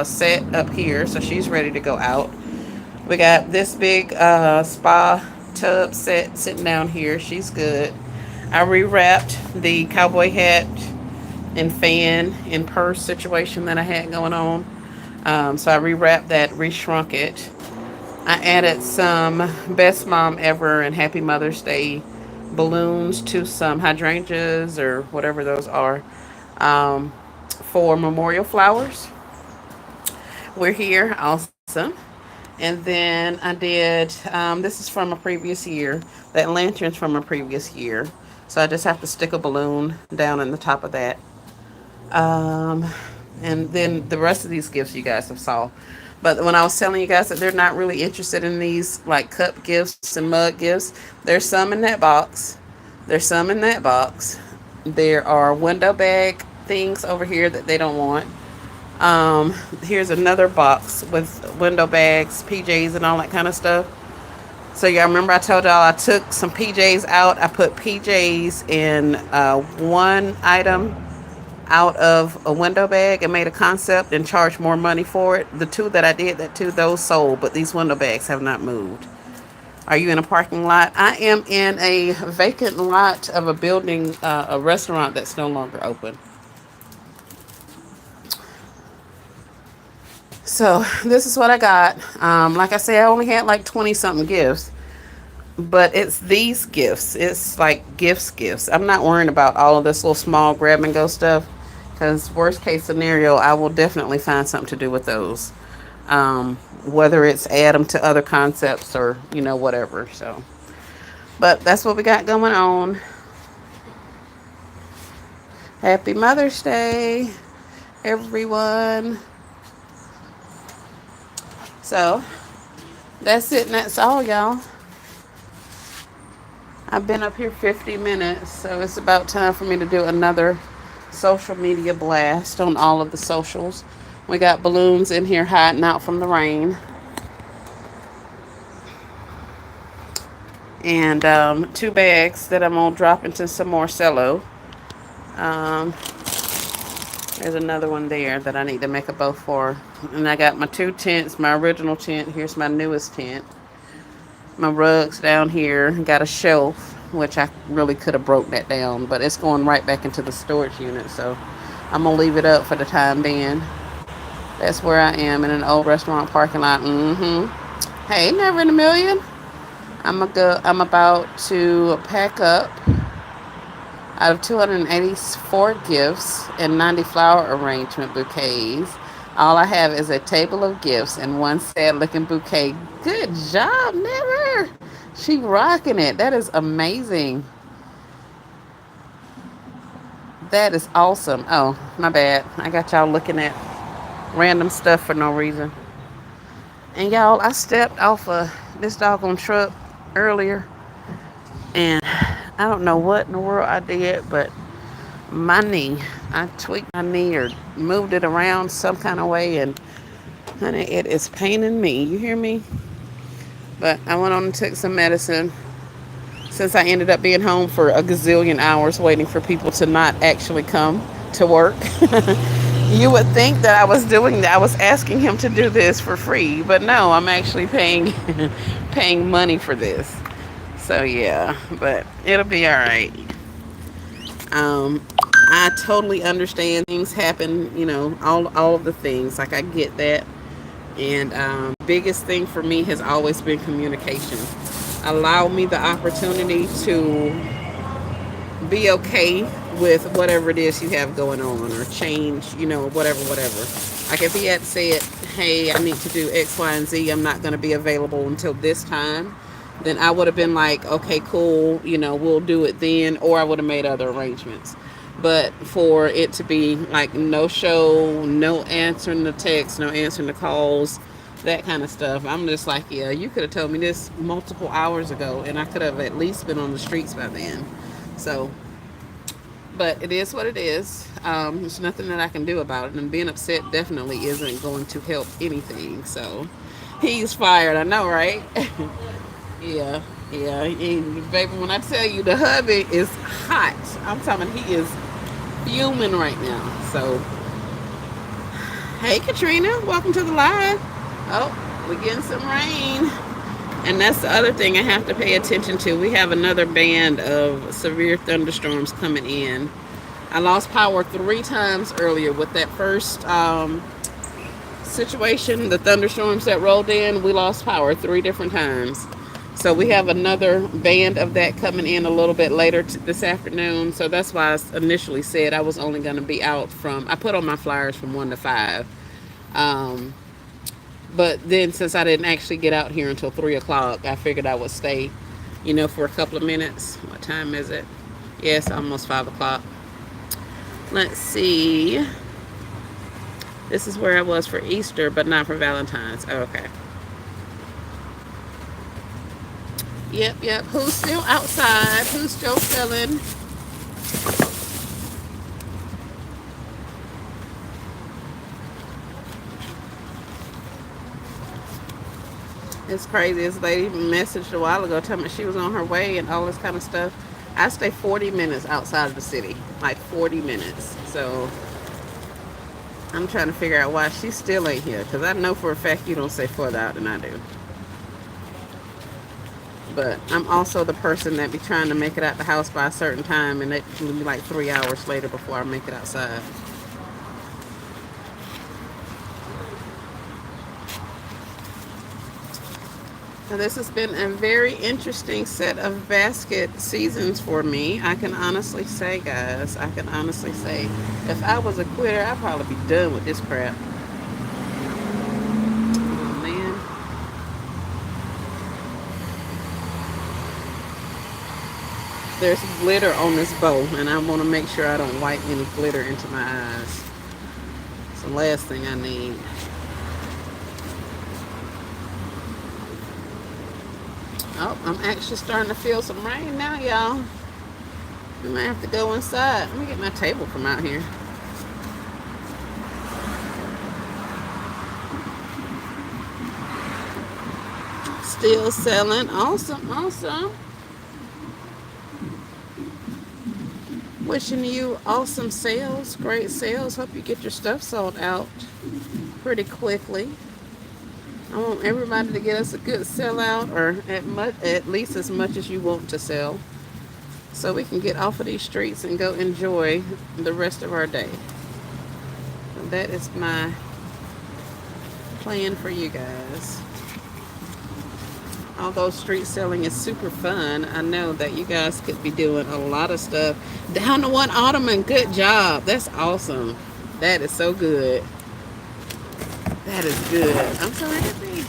set up here, so she's ready to go out. We got this big spa tub set sitting down here. She's good. I rewrapped the cowboy hat and fan and purse situation that I had going on. So I rewrapped that, reshrunk it. I added some Best Mom Ever and Happy Mother's Day balloons to some hydrangeas or whatever those are, um, for memorial flowers. We're here. Awesome. And then I did, this is from a previous year. That lantern's from a previous year. So I just have to stick a balloon down in the top of that. Um, and then the rest of these gifts you guys have saw. But when I was telling you guys that they're not really interested in these like cup gifts and mug gifts, there's some in that box. There's some in that box. There are window bag things over here that they don't want. Here's another box with window bags, PJs, and all that kind of stuff. So y'all remember I told y'all I took some PJs out. I put PJs in one item out of a window bag and made a concept and charged more money for it. The 2 that I did that to, those sold, but these window bags have not moved. Are you in a parking lot? I am in a vacant lot of a building, a restaurant that's no longer open. So this is what I got. Like I said, I only had like 20 something gifts, but it's these gifts. It's like gifts. I'm not worrying about all of this little small grab and go stuff, because worst case scenario, I will definitely find something to do with those. Whether it's add them to other concepts or, whatever. So, but that's what we got going on. Happy Mother's Day, everyone. So that's it, and that's all, y'all. I've been up here 50 minutes, so it's about time for me to do another social media blast on all of the socials. We got balloons in here hiding out from the rain. And 2 bags that I'm going to drop into some more cello. Um, there's another one there that I need to make a bow for. And I got my 2 tents, my original tent. Here's my newest tent. My rugs down here. Got a shelf, which I really could have broke that down, but it's going right back into the storage unit, so I'm gonna leave it up for the time being. That's where I am, in an old restaurant parking lot. Hey, never in a million. I'm about to pack up out of 284 gifts and 90 flower arrangement bouquets. All I have is a table of gifts and one sad looking bouquet. Good job, Never. She rocking it. That is amazing. That is awesome. Oh, my bad. I got y'all looking at random stuff for no reason. And y'all, I stepped off of this doggone truck earlier, and I don't know what in the world I did, but my knee, I tweaked my knee or moved it around some kind of way, and honey, it is paining me. You hear me? But I went on and took some medicine since I ended up being home for a gazillion hours waiting for people to not actually come to work. You would think that I was doing that. I was asking him to do this for free, but no, I'm actually paying paying money for this. So yeah, but it'll be all right. Um, I totally understand things happen. All of the things. Like I get that. And biggest thing for me has always been communication. Allow me the opportunity to be okay with whatever it is you have going on or change, whatever. Like if he had said, hey, I need to do X, Y, and Z, I'm not going to be available until this time, then I would have been like, okay, cool, we'll do it then, or I would have made other arrangements. But for it to be like no show, no answering the text, no answering the calls, that kind of stuff, I'm just like, yeah, you could have told me this multiple hours ago, and I could have at least been on the streets by then. So, but it is what it is. There's nothing that I can do about it, and being upset definitely isn't going to help anything. So, he's fired. I know, right? Yeah, yeah. And baby, when I tell you the hubby is hot, I'm talking. He is fuming right now. So, hey, Katrina, welcome to the live. Oh, we're getting some rain. And that's the other thing I have to pay attention to. We have another band of severe thunderstorms coming in. I lost power 3 times earlier with that first situation. The thunderstorms that rolled in, we lost power 3 different times. So we have another band of that coming in a little bit later this afternoon. So that's why I initially said I was only going to be out I put on my flyers from 1 to 5. But then since I didn't actually get out here until 3 o'clock, I figured I would stay, for a couple of minutes. What time is it? Yes, almost 5 o'clock. Let's see. This is where I was for Easter, but not for Valentine's. Oh, okay. Yep. Who's still outside? Who's still selling? It's crazy. This lady messaged a while ago telling me she was on her way and all this kind of stuff. I stay 40 minutes outside of the city. Like 40 minutes. So I'm trying to figure out why she still ain't here. Because I know for a fact you don't stay further out than I do. But I'm also the person that be trying to make it out the house by a certain time, and it will be like 3 hours later before I make it outside. Now this has been a very interesting set of basket seasons for me. I can honestly say, guys, if I was a quitter, I'd probably be done with this crap. Oh, man. There's glitter on this bow, and I want to make sure I don't wipe any glitter into my eyes. It's the last thing I need. Oh, I'm actually starting to feel some rain now, y'all. We might have to go inside. Let me get my table from out here. Still selling. Awesome. Wishing you awesome sales, great sales. Hope you get your stuff sold out pretty quickly. I want everybody to get us a good sellout, or at least as much as you want to sell, so we can get off of these streets and go enjoy the rest of our day. So that is my plan for you guys. Although street selling is super fun, I know that you guys could be doing a lot of stuff. Down to one ottoman, good job. That's awesome. That is so good. That is good. I'm so happy.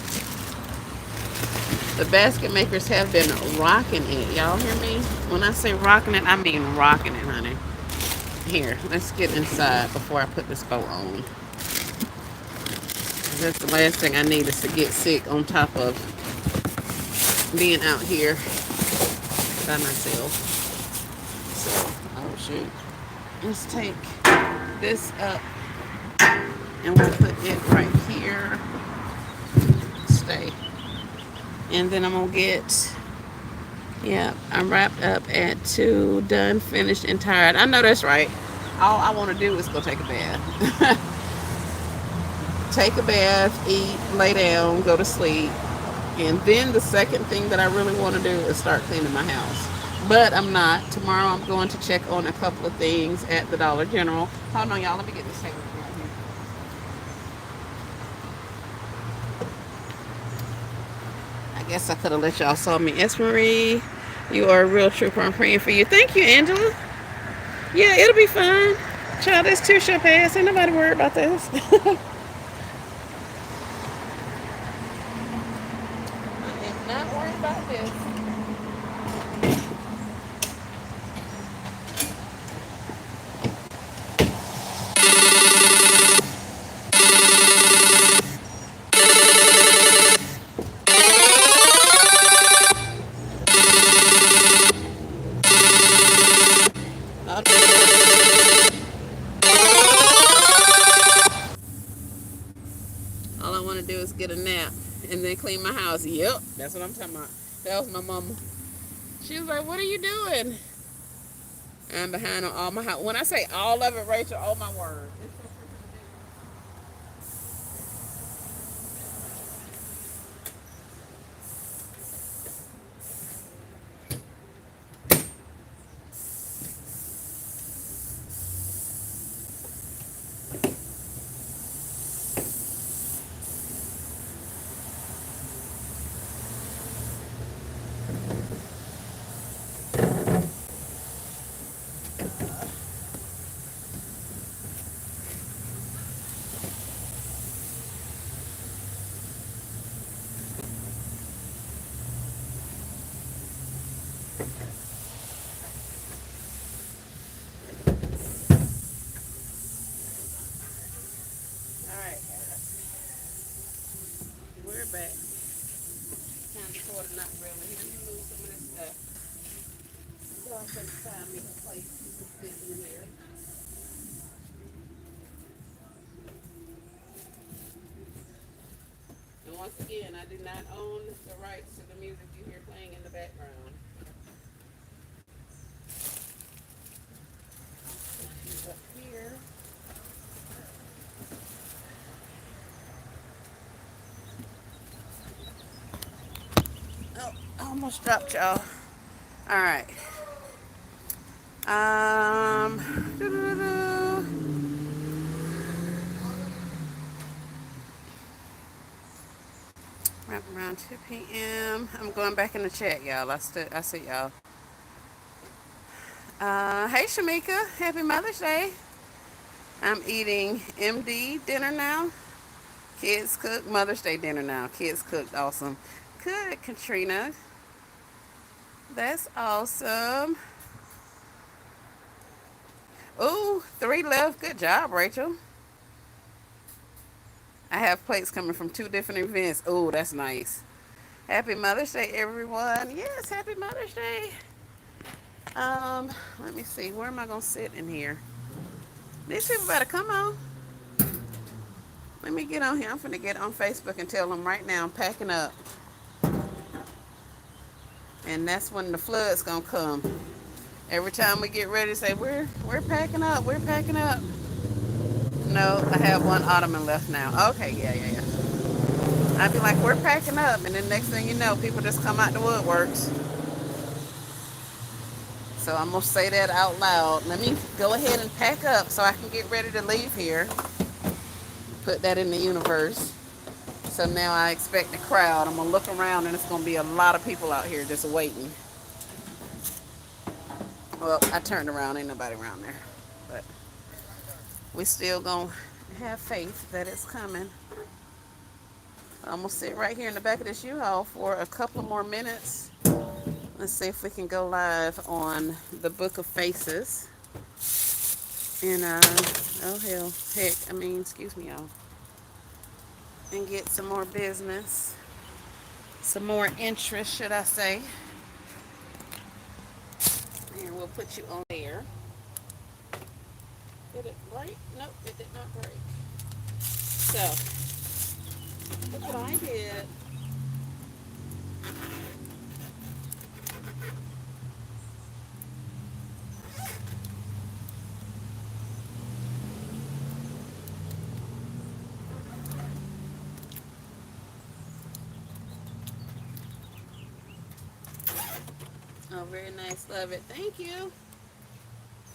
The basket makers have been rocking it. Y'all hear me? When I say rocking it, I mean rocking it, honey. Here, let's get inside before I put this bow on. That's the last thing I need is to get sick on top of being out here by myself. So, oh shoot. Let's take this up and we'll put it right here. Stay. And then I'm gonna get, yeah, I'm wrapped up at 2, done, finished, and tired. I know that's right. All I want to do is go take a bath. Take a bath, eat, lay down, go to sleep. And then the second thing that I really want to do is start cleaning my house. But I'm not. Tomorrow I'm going to check on a couple of things at the Dollar General. Hold on, y'all. Let me get this table right here. I guess I could have let y'all saw me. S. Marie, you are a real trooper. I'm praying for you. Thank you, Angela. Yeah, it'll be fine. Child, this too shall pass. Ain't nobody worried about this. I am not worried about this. All I want to do is get a nap and then clean my house. Yep, that's what I'm talking about. That was my mama. She was like, "What are you doing?" I'm behind on all my house. When I say all of it, Rachel, oh my word. All right, we're back. Time to pour it, not really. Let me move some of this stuff. So I can find me a place to sit in here. And once again, I do not own the rights to the music you hear playing in the background. Up here. Oh, I almost dropped y'all. All right. Doo-doo-doo-doo. Right around 2 p.m. I'm going back in the chat, y'all. I see y'all. Hey Shamika, happy Mother's Day. I'm eating MD dinner now. Kids cook Mother's Day dinner now. Kids cooked awesome. Good, Katrina. That's awesome. Ooh, 3 left. Good job, Rachel. I have plates coming from 2 different events. Ooh, that's nice. Happy Mother's Day, everyone. Yes, happy Mother's Day. Let me see. Where am I gonna sit in here? These people better come on. Let me get on here. I'm finna get on Facebook and tell them right now I'm packing up. And that's when the flood's gonna come. Every time we get ready to say we're packing up, we're packing up. No, I have 1 ottoman left now. Okay, yeah. I'd be like, we're packing up, and then next thing you know, people just come out the woodworks. So I'm gonna say that out loud. Let me go ahead and pack up so I can get ready to leave here. Put that in the universe. So now I expect a crowd. I'm gonna look around and it's gonna be a lot of people out here just waiting. Well, I turned around, ain't nobody around there. But we still gonna have faith that it's coming. I'm gonna sit right here in the back of this U-Haul for a couple more minutes. Let's see if we can go live on the Book of Faces. And oh hell, heck, I mean, excuse me, y'all. and get some more business, some more interest, should I say. Here, we'll put you on there. Did it break? Nope, it did not break. So, look what I did. Oh, very nice. Love it. Thank you.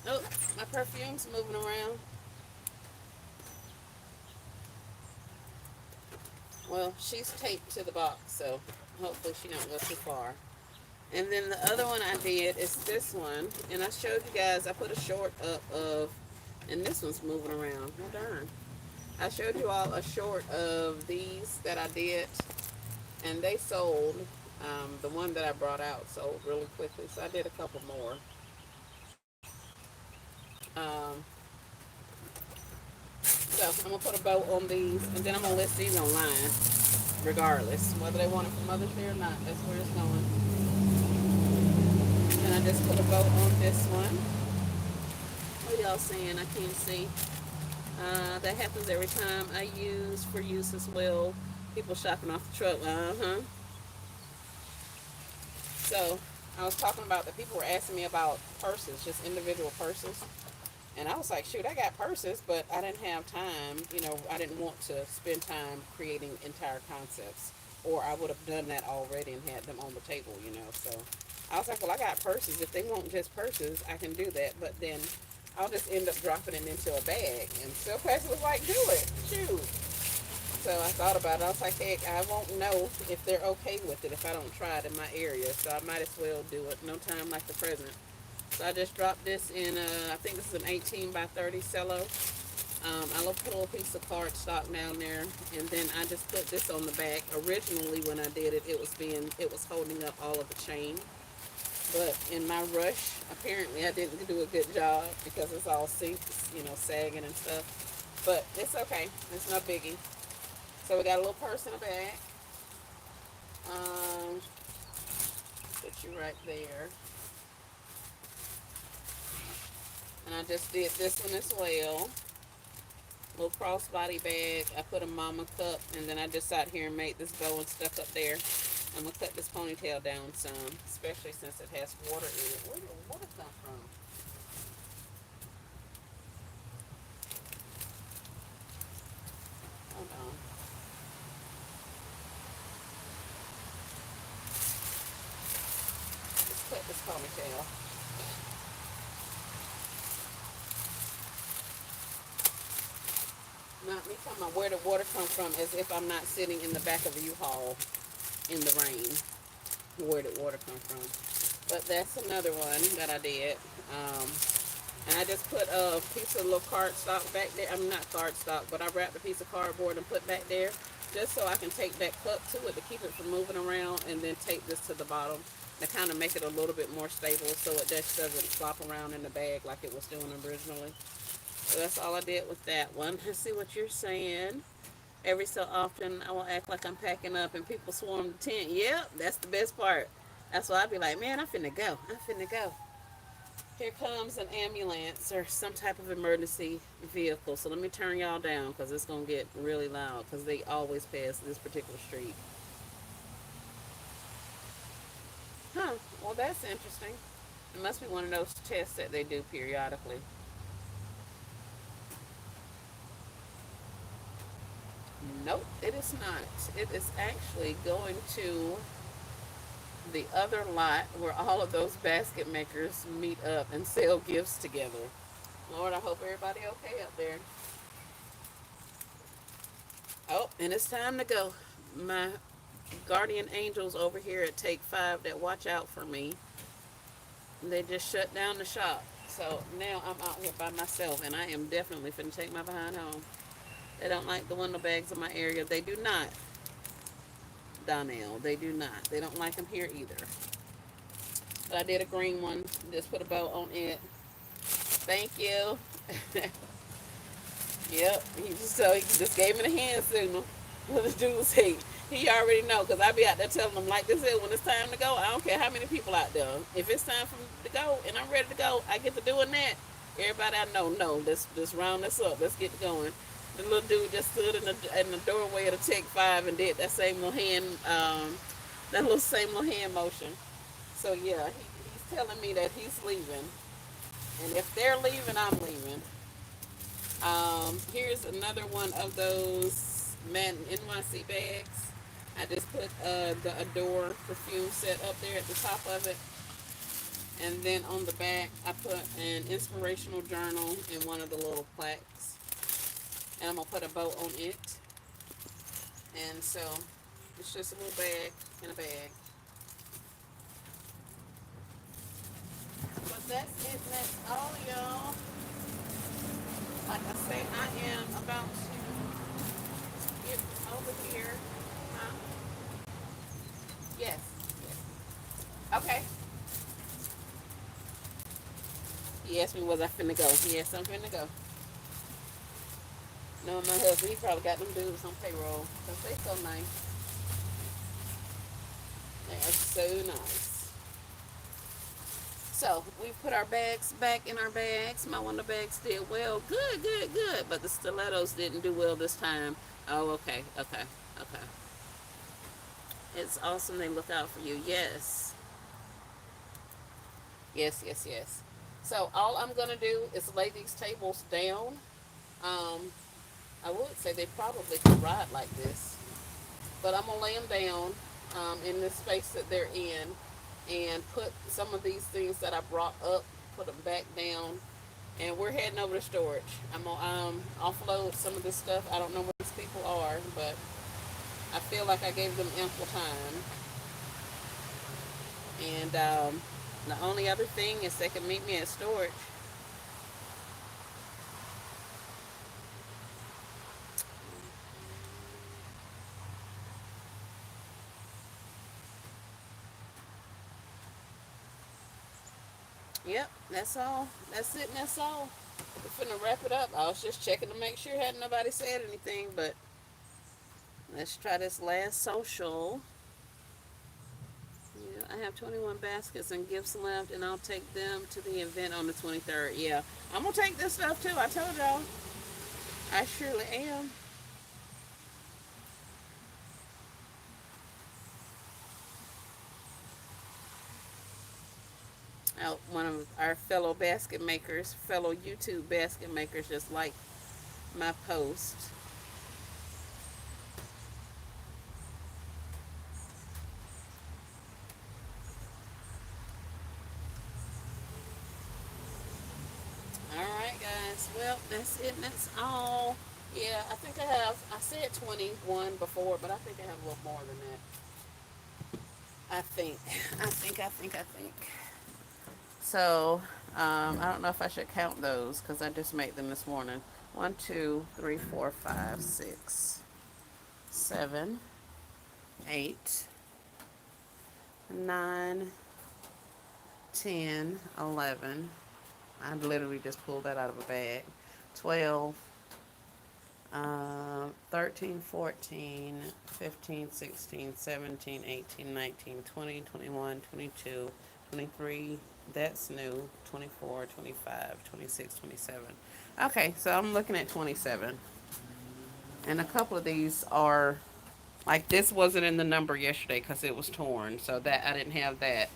Oh, my perfume's moving around. Well, she's taped to the box, so hopefully she don't go too far. And then the other one I did is this one, and I showed you guys. I put a short up of, and this one's moving around. Oh darn! I showed you all a short of these that I did, and they sold. The one that I brought out sold really quickly, so I did a couple more. Um, so I'm gonna put a bow on these, and then I'm gonna list these online, regardless whether they want it for Mother's Day or not. That's where it's going. And I just put a bow on this one. What y'all saying? I can't see. That happens every time I use for use as well. People shopping off the truck. So I was talking about that people were asking me about purses, just individual purses. And I was like, shoot, I got purses, but I didn't have time. I didn't want to spend time creating entire concepts. Or I would have done that already and had them on the table. So I was like, well, I got purses. If they want just purses, I can do that. But then I'll just end up dropping it into a bag. And Silkpast was like, do it. Shoot. So I thought about it. I was like, heck, I won't know if they're okay with it if I don't try it in my area. So I might as well do it. No time like the present. So I just dropped this in, I think this is an 18 by 30 cello. I put a little piece of cardstock down there, and then I just put this on the back. Originally, when I did it, it was holding up all of the chain. But in my rush, apparently I didn't do a good job because it's all sagging and stuff. But it's okay. It's no biggie. So we got a little purse in the back. Um, put you right there. And I just did this one as well. Little crossbody bag. I put a mama cup, and then I just sat here and made this bow and stuff up there. I'm gonna cut this ponytail down some, especially since it has water in it. Where did the water come from? Hold on. Just cut this ponytail. Not me talking about where the water come from, as if I'm not sitting in the back of a U-Haul in the rain. Where did water come from? But that's another one that I did. Um, and I just put a piece of little cardstock back there. I'm not cardstock, but I wrapped a piece of cardboard and put back there just so I can take that cup to it to keep it from moving around, and then tape this to the bottom to kind of make it a little bit more stable so it just doesn't flop around in the bag like it was doing originally. So that's all I did with that one. Let's see what you're saying. Every so often, I will act like I'm packing up and people swarm the tent. Yep, that's the best part. That's why I'd be like, man, I'm finna go. I'm finna go. Here comes an ambulance or some type of emergency vehicle. So let me turn y'all down because it's going to get really loud because they always pass this particular street. Huh. Well, that's interesting. It must be one of those tests that they do periodically. Nope, it is not. It is actually going to the other lot where all of those basket makers meet up and sell gifts together. Lord, I hope everybody okay up there. Oh, and it's time to go. My guardian angels over here at Take Five that watch out for me, they just shut down the shop. So now I'm out here by myself, and I am definitely finna take my behind home. They don't like the window bags in my area. They do not, Donnell. They do not. They don't like them here either. But I did a green one. Just put a bow on it. Thank you. Yep. He just gave me the hand signal. What the dude say? He already know because I be out there telling them like this is when it's time to go. I don't care how many people out there. If it's time for me to go and I'm ready to go, I get to doing that. Everybody I know, no, let's round this up. Let's get going. The little dude just stood in the doorway of the Tech Five and did that same little hand, that little same little hand motion. So yeah, he's telling me that he's leaving, and if they're leaving, I'm leaving. Here's another one of those Madden NYC bags. I just put the Adore perfume set up there at the top of it. And then on the back, I put an inspirational journal in one of the little plaques. And I'm going to put a bow on it. And so it's just a little bag in a bag. But that's it. That's all, y'all. Like I say, I am about to get over here. Huh? Yes. Yes. Okay. He asked me was I finna go. Yes, I'm finna go. No, my husband, he probably got them dudes on payroll. Because they so nice. They are so nice. So, we put our bags back in our bags. My one of the bags did well. Good, good, good. But the stilettos didn't do well this time. Oh, okay, okay, okay. It's awesome they look out for you. Yes. Yes, yes, yes. So, all I'm going to do is lay these tables down. Um, I would say they probably could ride like this. But I'm going to lay them down in this space that they're in and put some of these things that I brought up, put them back down. And we're heading over to storage. I'm going to offload some of this stuff. I don't know where these people are, but I feel like I gave them ample time. And the only other thing is they can meet me at storage. Yep, that's all. That's it and that's all. We're finna wrap it up. I was just checking to make sure hadn't nobody said anything, but let's try this last social. Yeah, I have 21 baskets and gifts left, and I'll take them to the event on the 23rd. Yeah, I'm gonna take this stuff too. I told y'all. I surely am. One of our fellow basket makers, fellow YouTube basket makers, just like my post. All right, guys. Well, that's it. And that's all. Yeah, I think I have. I said 21 before, but I think I have a little more than that. I think. I think. So, I don't know if I should count those because I just made them this morning. One, two, three, four, five, six, 7, 8, 9, 10, 11. I literally just pulled that out of a bag. 12, 13, 14, 15, 16, 17, 18, 19, 20, 21, 22, 23. That's new. 24, 25, 26, 27. Okay, so I'm looking at 27. And a couple of these are, like this wasn't in the number yesterday because it was torn. So that I didn't have that.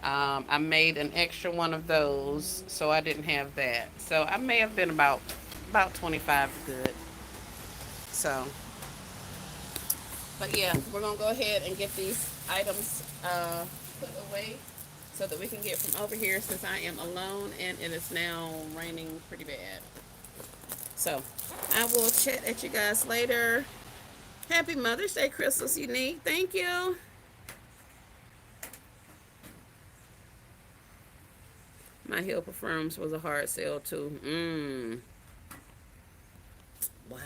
I made an extra one of those, so I didn't have that. So I may have been about 25 good. So, but yeah, we're gonna go ahead and get these items put away so that we can get from over here since I am alone and it is now raining pretty bad. So I will chat at you guys later. Happy Mother's Day, Crystals Unique. Thank you. My Hill Performs was a hard sell too. Wow.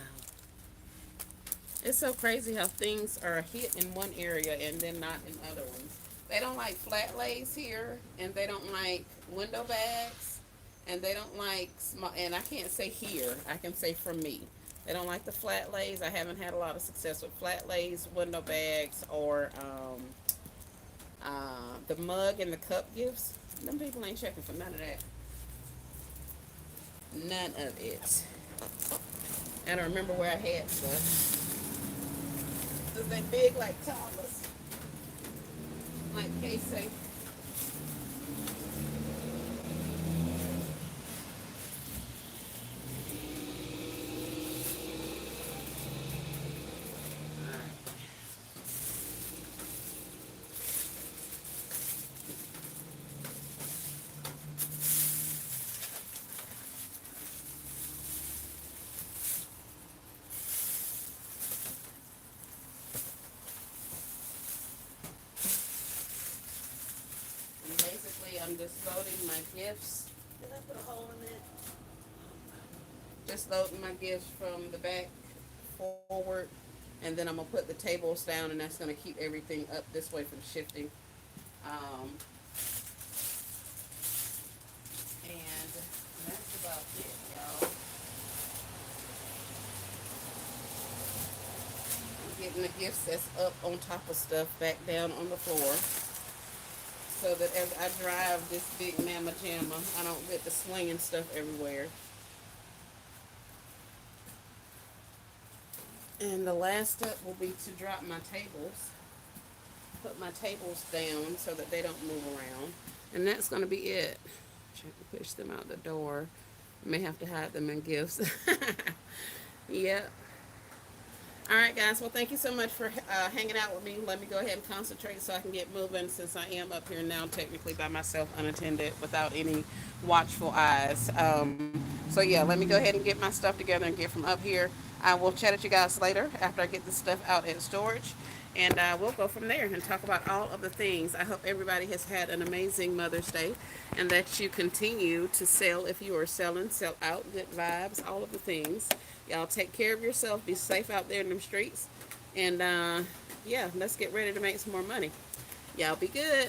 It's so crazy how things are a hit in one area and then not in other ones. They don't like flat lays here, and they don't like window bags, and they don't like small. And I can't say here. I can say for me, They don't like the flat lays. I haven't had a lot of success with flat lays, window bags, or the mug and the cup gifts. Them people ain't checking for none of that. None of it. I don't remember where I had stuff. Cause they big like toddlers. Like Casey. And basically, I'm just loading my gifts. Did I put a hole in it? Just loading my gifts from the back forward, and then I'm gonna put the tables down, and that's gonna keep everything up this way from shifting. Um, and that's about it, y'all. Getting the gifts that's up on top of stuff back down on the floor, so that as I drive this big mamma jamma, I don't get the swinging stuff everywhere. And the last step will be to drop my tables, put my tables down so that they don't move around. And that's going to be it. Trying to push them out the door. May have to hide them in gifts. Yep. All right, guys. Well, thank you so much for hanging out with me. Let me go ahead and concentrate so I can get moving, since I am up here now, technically by myself, unattended, without any watchful eyes. So, yeah, let me go ahead and get my stuff together and get from up here. I will chat at you guys later after I get this stuff out at storage. And we'll go from there and talk about all of the things. I hope everybody has had an amazing Mother's Day, and that you continue to sell if you are selling, sell out, good vibes, all of the things. Y'all take care of yourself. Be safe out there in them streets. And yeah, let's get ready to make some more money. Y'all be good.